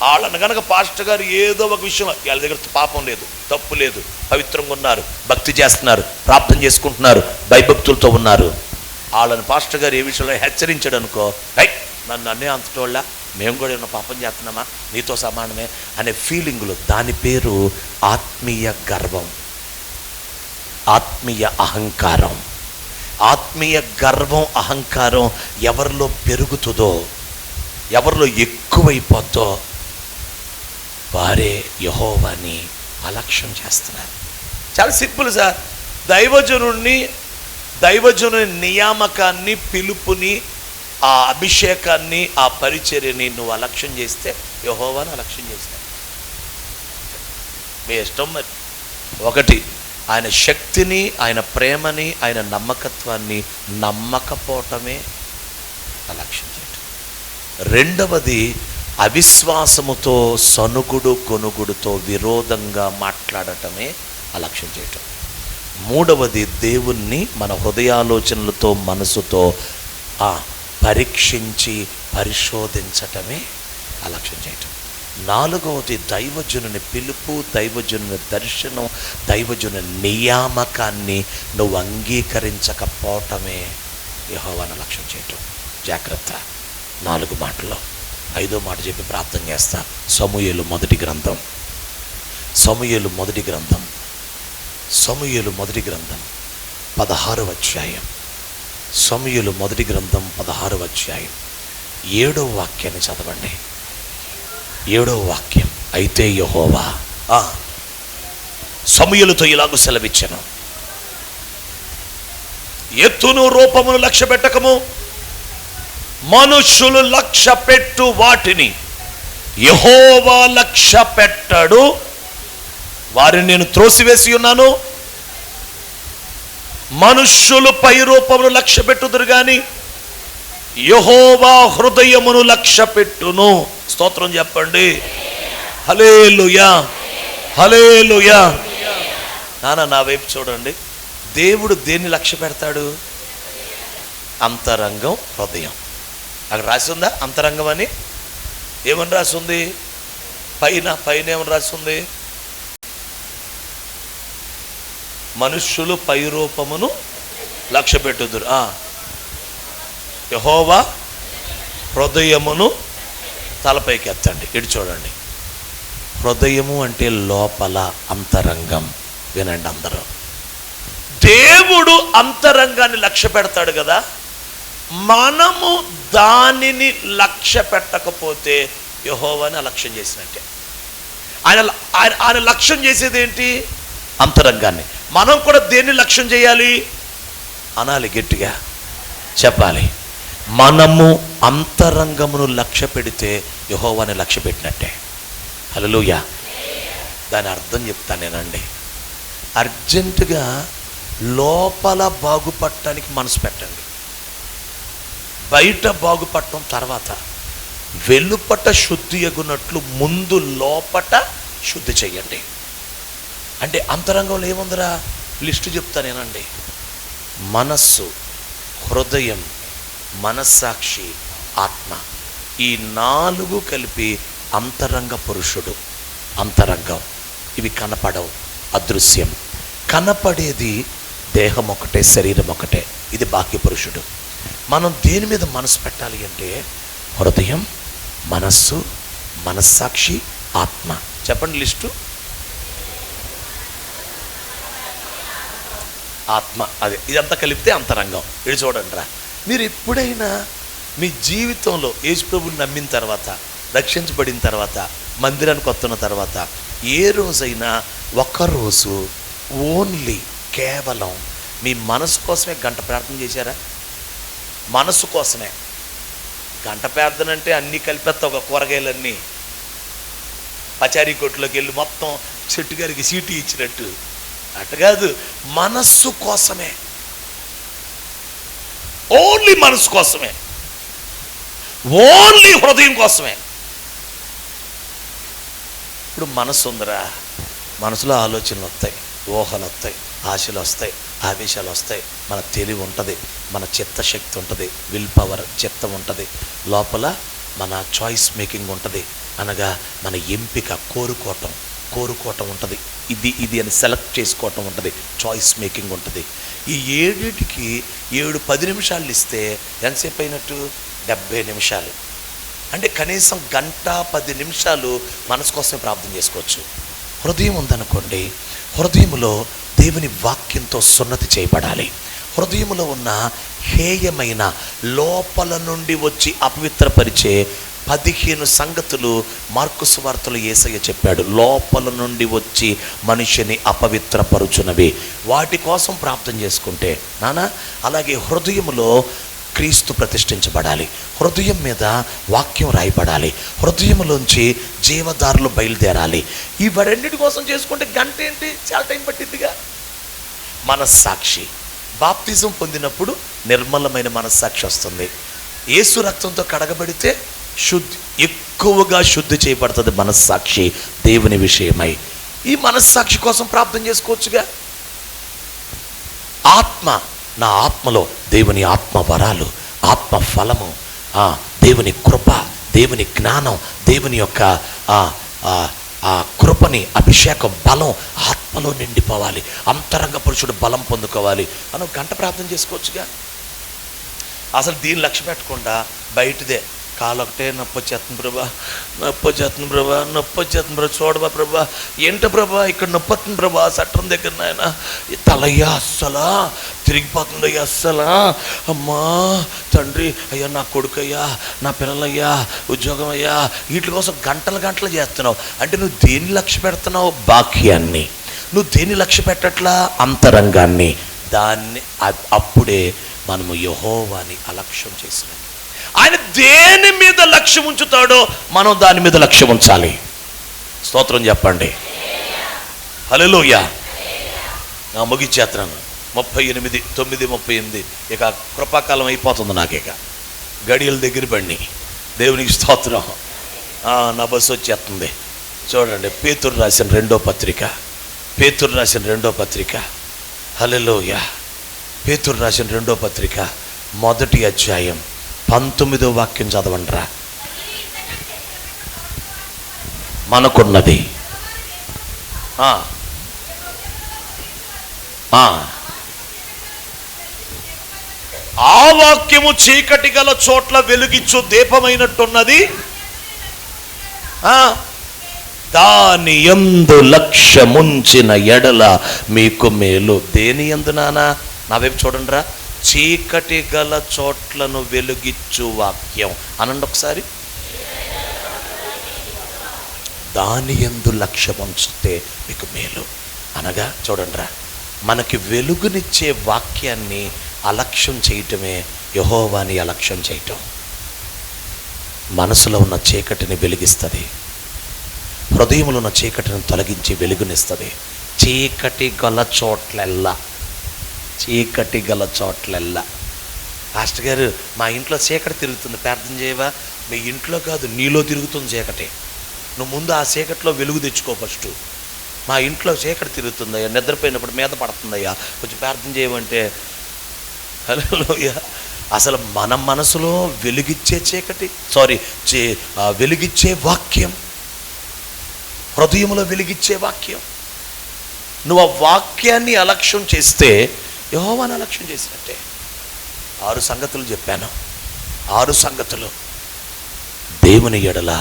S1: వాళ్ళని కనుక పాస్టర్ గారు ఏదో ఒక విషయం, వాళ్ళ దగ్గర పాపం లేదు, తప్పు లేదు, పవిత్రంగా ఉన్నారు, భక్తి చేస్తున్నారు, ప్రార్థన చేసుకుంటున్నారు, భయభక్తులతో ఉన్నారు, వాళ్ళని పాస్టర్ గారు ఏ విషయంలో హెచ్చరించాడు అనుకో, నన్ను అన్నీ అంతటోళ్ళ, మేము కూడా ఏమన్నా పాపం చేస్తున్నామా, నీతో సమానమే అనే ఫీలింగులు. దాని పేరు ఆత్మీయ గర్వం, ఆత్మీయ అహంకారం. ఆత్మీయ గర్వం, అహంకారం ఎవరిలో పెరుగుతుందో, ఎవరిలో ఎక్కువైపోద్దో వారే యెహోవాని అలక్ష్యం చేస్తున్నారు. చాలా సింపుల్ సార్. దైవజనుని నియామకాన్ని, పిలుపుని, ఆ అభిషేకాన్ని, ఆ పరిచర్యని నువ్వు అలక్ష్యం చేస్తే యెహోవాని అలక్ష్యం చేస్తా. మీ ఇష్టం. మరి ఒకటి, ఆయన శక్తిని, ఆయన ప్రేమని, ఆయన నమ్మకత్వాన్ని నమ్మకపోవటమే అలక్ష్యం చేయటం. రెండవది, అవిశ్వాసముతో, సనుగుడు కొనుగుడుతో విరోధంగా మాట్లాడటమే అలక్ష్యం చేయటం. మూడవది, దేవుణ్ణి మన హృదయాలోచనలతో, మనసుతో పరీక్షించి పరిశోధించటమే అలక్ష్యం చేయటం. నాలుగవది, దైవజనుని పిలుపు, దైవజనుని దర్శనం, దైవజనుని నియామకాన్ని నువ్వు అంగీకరించకపోవటమే యెహోవాను లక్ష్యం చేయటం. జాగ్రత్త. 4 మాటల్లో 5వ మాట చెప్పి ప్రార్థన చేస్తా. సమూయేలు మొదటి గ్రంథం 16వ అధ్యాయం. సమూయేలు మొదటి గ్రంథం 16వ అధ్యాయం 7వ వాక్యాన్ని చదవండి. 7వ వాక్యం. అయితే యెహోవా సమూయేలుతో ఇలాగూ సెలవిచ్చెను, ఎత్తును రూపమును లక్ష్య పెట్టకము, మనుష్యులు లక్ష్య పెట్టు వాటిని యెహోవా లక్ష్య పెట్టడు, వారిని నేను త్రోసివేసి ఉన్నాను. మనుష్యులు పై రూపమును లక్ష్య పెట్టుదురు గాని యెహోవా హృదయమును లక్ష్య పెట్టును. స్తోత్రం చెప్పండి. హల్లెలూయా, హల్లెలూయా. నా వైపు చూడండి. దేవుడు దేన్ని లక్ష్య పెడతాడు? అంతరంగం, హృదయం. అక్కడ రాసి ఉందా అంతరంగం అని? ఏమని రాసి ఉంది? పైన ఏమని రాసి ఉంది? మనుష్యులు పై రూపమును లక్ష్య పెట్టుదురు, యెహోవా హృదయమును తలపైకి ఎత్తండి. ఇటు చూడండి. హృదయము అంటే లోపల, అంతరంగం. వినండి అందరూ. దేవుడు అంతరంగాన్ని లక్ష్య పెడతాడు కదా, మనము దానిని లక్ష్య పెట్టకపోతే యెహోవాని అలక్ష్యం చేసినట్టే. ఆయన లక్ష్యం చేసేది ఏంటి? అంతరంగాన్ని. మనం కూడా దేన్ని లక్ష్యం చేయాలి అనాలి, గట్టిగా చెప్పాలి. మనము అంతరంగమును లక్ష్య పెడితే యెహోవాని లక్ష్య పెట్టినట్టే. హల్లెలూయా. దాని అర్థం చెప్తాను నేనండి. అర్జెంటుగా లోపల బాగుపడటానికి మనసు పెట్టండి. బయట బాగుపడటం తర్వాత. వెలుపట శుద్ధి ఎగునట్లు ముందు లోపట శుద్ధి చెయ్యండి. అంటే అంతరంగంలో ఏముందిరా? లిస్టు చెప్తానేనండి. మనస్సు, హృదయం, మనస్సాక్షి, ఆత్మ. ఈ 4 కలిపి అంతరంగ పురుషుడు. అంతరంగం. ఇవి కనపడవు, అదృశ్యం. కనపడేది దేహం ఒకటే, శరీరం ఒకటే. ఇది బాహ్య పురుషుడు. మనం దేని మీద మనసు పెట్టాలి అంటే హృదయం, మనస్సు, మనస్సాక్షి, ఆత్మ. చెప్పండి లిస్టు. ఆత్మ, అదే ఇదంతా కలిపితే అంతరంగం. ఇది చూడండి రా, మీరు ఎప్పుడైనా మీ జీవితంలో యేసుప్రభుని నమ్మిన తర్వాత, రక్షించబడిన తర్వాత, మందిరానికి వస్తున్న తర్వాత ఏ రోజైనా ఒక్కరోజు ఓన్లీ కేవలం మీ మనసు కోసమే గంట ప్రార్థన చేశారా? మనసు కోసమే గంట ప్రార్థన అంటే అన్నీ కలిపేస్తా, ఒక కూరగాయలన్నీ పచారీ కొట్టులోకి వెళ్ళి మొత్తం చెట్టు గారికి సీటు ఇచ్చినట్టు అటు కాదు, మనస్సు కోసమే, ఓన్లీ మనసు కోసమే, ఓన్లీ హృదయం కోసమే. ఇప్పుడు మనసు ఉందిరా, మనసులో ఆలోచనలు వస్తాయి, ఊహలు వస్తాయి, ఆశలు వస్తాయి, ఆవేశాలు వస్తాయి. మన తెలివి ఉంటుంది, మన చిత్తశక్తి ఉంటుంది, విల్ పవర్, చిత్తం ఉంటుంది. లోపల మన చాయిస్ మేకింగ్ ఉంటుంది, అనగా మన ఎంపిక, కోరుకోవటం ఉంటుంది. ఇది అని సెలెక్ట్ చేసుకోవటం ఉంటుంది, చాయిస్ మేకింగ్ ఉంటుంది. ఈ 7కి 7-10 నిమిషాలు ఇస్తే ఎంతసేపు అయినట్టు? 70 నిమిషాలు. అంటే కనీసం 1-10 నిమిషాలు మనసు కోసమే ప్రార్థన చేసుకోవచ్చు. హృదయం ఉందనుకోండి, హృదయంలో దేవుని వాక్యంతో సున్నతి చేయబడాలి. హృదయంలో ఉన్న హేయమైన లోపల నుండి వచ్చి అపవిత్రపరిచే 15 సంగతులు మార్కు సువార్తలో యేసయ్య చెప్పాడు. లోపల నుండి వచ్చి మనిషిని అపవిత్రపరుచునవి. వాటి కోసం ప్రార్థన చేసుకుంటే నానా, అలాగే హృదయంలో క్రీస్తు ప్రతిష్ఠించబడాలి, హృదయం మీద వాక్యం రాయబడాలి, హృదయంలోంచి జీవదారులు బయలుదేరాలి. ఈ రెండింటి కోసం చేసుకుంటే గంట ఏంటి, చాలా టైం పట్టిద్దిగా. మనస్సాక్షి, బాప్తిజం పొందినప్పుడు నిర్మలమైన మనస్సాక్షి వస్తుంది. యేసు రక్తంతో కడగబడితే ఎక్కువగా శుద్ధి చేయబడుతుంది మనస్సాక్షి దేవుని విషయమై. ఈ మనస్సాక్షి కోసం ప్రార్థన చేసుకోవచ్చుగా. ఆత్మ, నా ఆత్మలో దేవుని ఆత్మ వరాలు, ఆత్మ ఫలము, దేవుని కృప, దేవుని జ్ఞానం, దేవుని యొక్క కృపని, అభిషేకం, బలం ఆత్మలో నిండిపోవాలి. అంతరంగ పురుషుడు బలం పొందుకోవాలి అని గంట ప్రార్థన చేసుకోవచ్చుగా. అసలు దీన్ని లక్ష్య పెట్టకుండా బయటదే కాలు ఒకటే నొప్పి వచ్చేస్తుంది ప్రభా, నొప్పి వచ్చేస్తుంది ప్రభా, నొప్పి వచ్చేస్తుంది ప్రభా, చూడబా ప్రభా, ఏంట ప్రభా ఇక్కడ నొప్పి వస్తుంది ప్రభా, సట్రం దగ్గర నాయన తలయ్యా అస్సలా తిరిగిపోతుందయ్యా అస్సలా, అమ్మా తండ్రి అయ్యా, నా కొడుకయ్యా, నా పిల్లలయ్యా, ఉద్యోగం అయ్యా, వీటి కోసం గంటలు చేస్తున్నావు. అంటే నువ్వు దేన్ని లక్ష్య పెడుతున్నావు? బాహ్యాన్ని. నువ్వు దేన్ని లక్ష్య పెట్టట్లా? అంతరంగాన్ని. దాన్ని అప్పుడే మనము యెహోవాని అలక్ష్యం చేసినాం. ఆయన దేని మీద లక్ష్యం ఉంచుతాడో మనం దాని మీద లక్ష్యం ఉంచాలి. స్తోత్రం చెప్పండి. హల్లెలూయా. ముగిచ్చేస్తున్నాను. 38:9-38. ఇక కృపాకాలం అయిపోతుంది నాకు, ఇక గడియల దగ్గర పడిని. దేవునికి స్తోత్రం. నా బస్సు వచ్చేస్తుంది. చూడండి, పేతురు రాసిన 2వ పత్రిక. హల్లెలూయా. పేతురు రాసిన 2వ పత్రిక 1వ అధ్యాయం 19వ వాక్యం చదవండిరా. మనకున్నది ఆ వాక్యము చీకటి గల చోట్ల వెలుగిచ్చు దీపమైనట్టున్నది, దాని యందు లక్ష్యముంచిన ఎడల మీకు మేలు. దేని యందు నానా? నా వైపు చూడండి రా. చీకటి గల చోట్లను వెలుగిచ్చు వాక్యం అనండి ఒకసారి. దాని యందు లక్ష్యం ఉంచితే మీకు మేలు. అనగా చూడండి రా, మనకి వెలుగునిచ్చే వాక్యాన్ని అలక్ష్యం చేయటమే యెహోవాని అలక్ష్యం చేయటం. మనసులో ఉన్న చీకటిని వెలిగిస్తుంది, హృదయంలో ఉన్న చీకటిని తొలగించి వెలుగునిస్తుంది. చీకటి గల చోట్లెల్లా పాస్టర్ గారు, మా ఇంట్లో చీకటి తిరుగుతుంది, ప్రార్థన చేయవా? మీ ఇంట్లో కాదు, నీలో తిరుగుతుంది చీకటి. నువ్వు ముందు ఆ చీకటిలో వెలుగు తెచ్చుకో ఫస్ట్. మా ఇంట్లో చీకటి తిరుగుతుందయ్యా, నిద్రపోయినప్పుడు మీద పడుతుందయ్యా, కొంచెం ప్రార్థన చేయమంటే హల్లెలూయా. అసలు మన మనసులో వెలుగిచ్చే చీకటి వెలుగిచ్చే వాక్యం, హృదయంలో వెలుగిచ్చే వాక్యం. నువ్వు ఆ వాక్యాన్ని అలక్ష్యం చేస్తే యెహోవాను అలక్ష్యం చేసినట్టే. 6 సంగతులు చెప్పాను. 6 సంగతులు. దేవుని ఎడల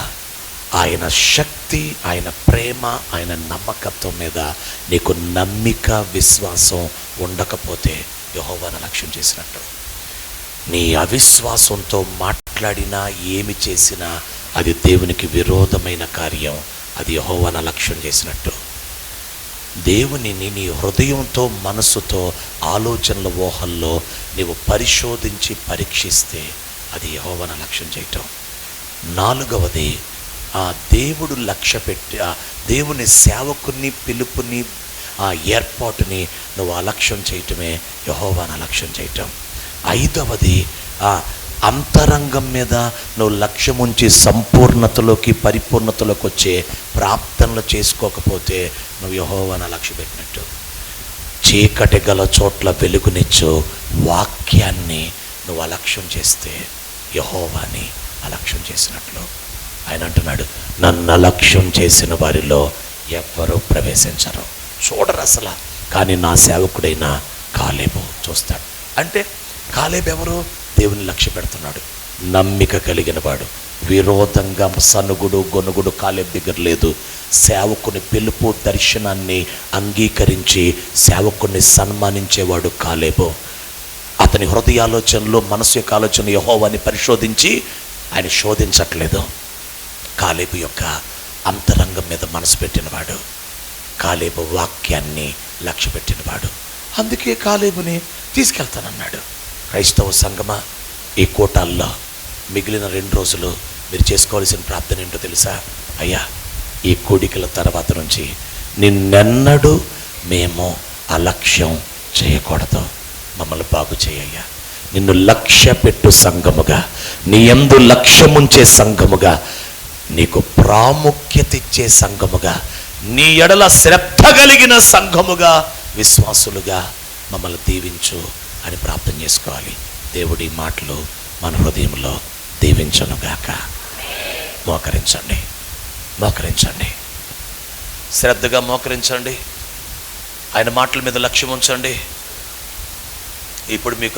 S1: ఆయన శక్తి, ఆయన ప్రేమ, ఆయన నమ్మకత్వం మీద నీకు నమ్మిక, విశ్వాసం ఉండకపోతే యెహోవాను అలక్ష్యం చేసినట్టు. నీ అవిశ్వాసంతో మాట్లాడినా ఏమి చేసినా అది దేవునికి విరోధమైన కార్యం. అది యెహోవాను అలక్ష్యం చేసినట్టు. దేవునిని నీ హృదయంతో, మనస్సుతో, ఆలోచనల ఊహల్లో నీవు పరిశోధించి పరీక్షిస్తే అది యెహోవాను అలక్ష్యం చేయటం. 4వది, ఆ దేవుడు లక్ష్య పెట్టి ఆ దేవుని సేవకుని పిలుపుని, ఆ ఏర్పాటుని నువ్వు అలక్ష్యం చేయటమే యెహోవాను అలక్ష్యం చేయటం. 5వది, ఆ అంతరంగం మీద నువ్వు లక్ష్యం ఉంచి సంపూర్ణతలోకి, పరిపూర్ణతలోకి వచ్చే ప్రార్థనలు చేసుకోకపోతే నువ్వు యెహోవాను లక్ష్య పెట్టినట్టు. చీకటి గల చోట్ల వెలుగునిచ్చు వాక్యాన్ని నువ్వు అలక్ష్యం చేస్తే యెహోవాని అలక్ష్యం చేసినట్లు. ఆయన అంటున్నాడు, నన్ను అలక్ష్యం చేసిన వారిలో ఎవ్వరూ ప్రవేశించరు. చూడరు అసలు. కానీ నా సేవకుడైన కాలేబు చూస్తాడు. అంటే కాలేబు ఎవరు? దేవుని లక్ష్య పెడుతున్నాడు, నమ్మిక కలిగిన వాడు. విరోధంగా సనుగుడు, గొనుగుడు కాలేబు దగ్గర లేదు. సేవకుని పిలుపు, దర్శనాన్ని అంగీకరించి సేవకుని సన్మానించేవాడు కాలేబు. అతని హృదయాలోచనలు, మనసు యొక్క ఆలోచన యెహోవాని పరిశోధించి ఆయన శోధించట్లేదు. కాలేబు యొక్క అంతరంగం మీద మనసు పెట్టినవాడు, కాలేబు వాక్యాన్ని లక్ష్య పెట్టినవాడు. అందుకే కాలేబుని తీసుకెళ్తానన్నాడు. క్రైస్తవ సంగమా, ఈ కూటాల్లో మిగిలిన 2 రోజులు మీరు చేసుకోవాల్సిన ప్రార్థన ఏంటో తెలుసా? అయ్యా, ఈ కూడికల తర్వాత నుంచి నిన్నెన్నడూ మేము అలక్ష్యం చేయకూడదు. మమ్మల్ని బాగు చేయయ్యా. నిన్ను లక్ష్య పెట్టు సంఘముగా, నీ యందు లక్ష్యముంచే సంఘముగా, నీకు ప్రాముఖ్యత ఇచ్చే సంఘముగా, నీ ఎడల శ్రద్ధ కలిగిన సంఘముగా, విశ్వాసులుగా మమ్మల్ని దీవించు అని ప్రార్థన చేసుకోవాలి. దేవుడి మాటలు మన హృదయంలో దీవించనుగాక. మోకరించండి, మోకరించండి, శ్రద్ధగా మోకరించండి. ఆయన మాటల మీద లక్ష్యం ఉంచండి. ఇప్పుడు మీకు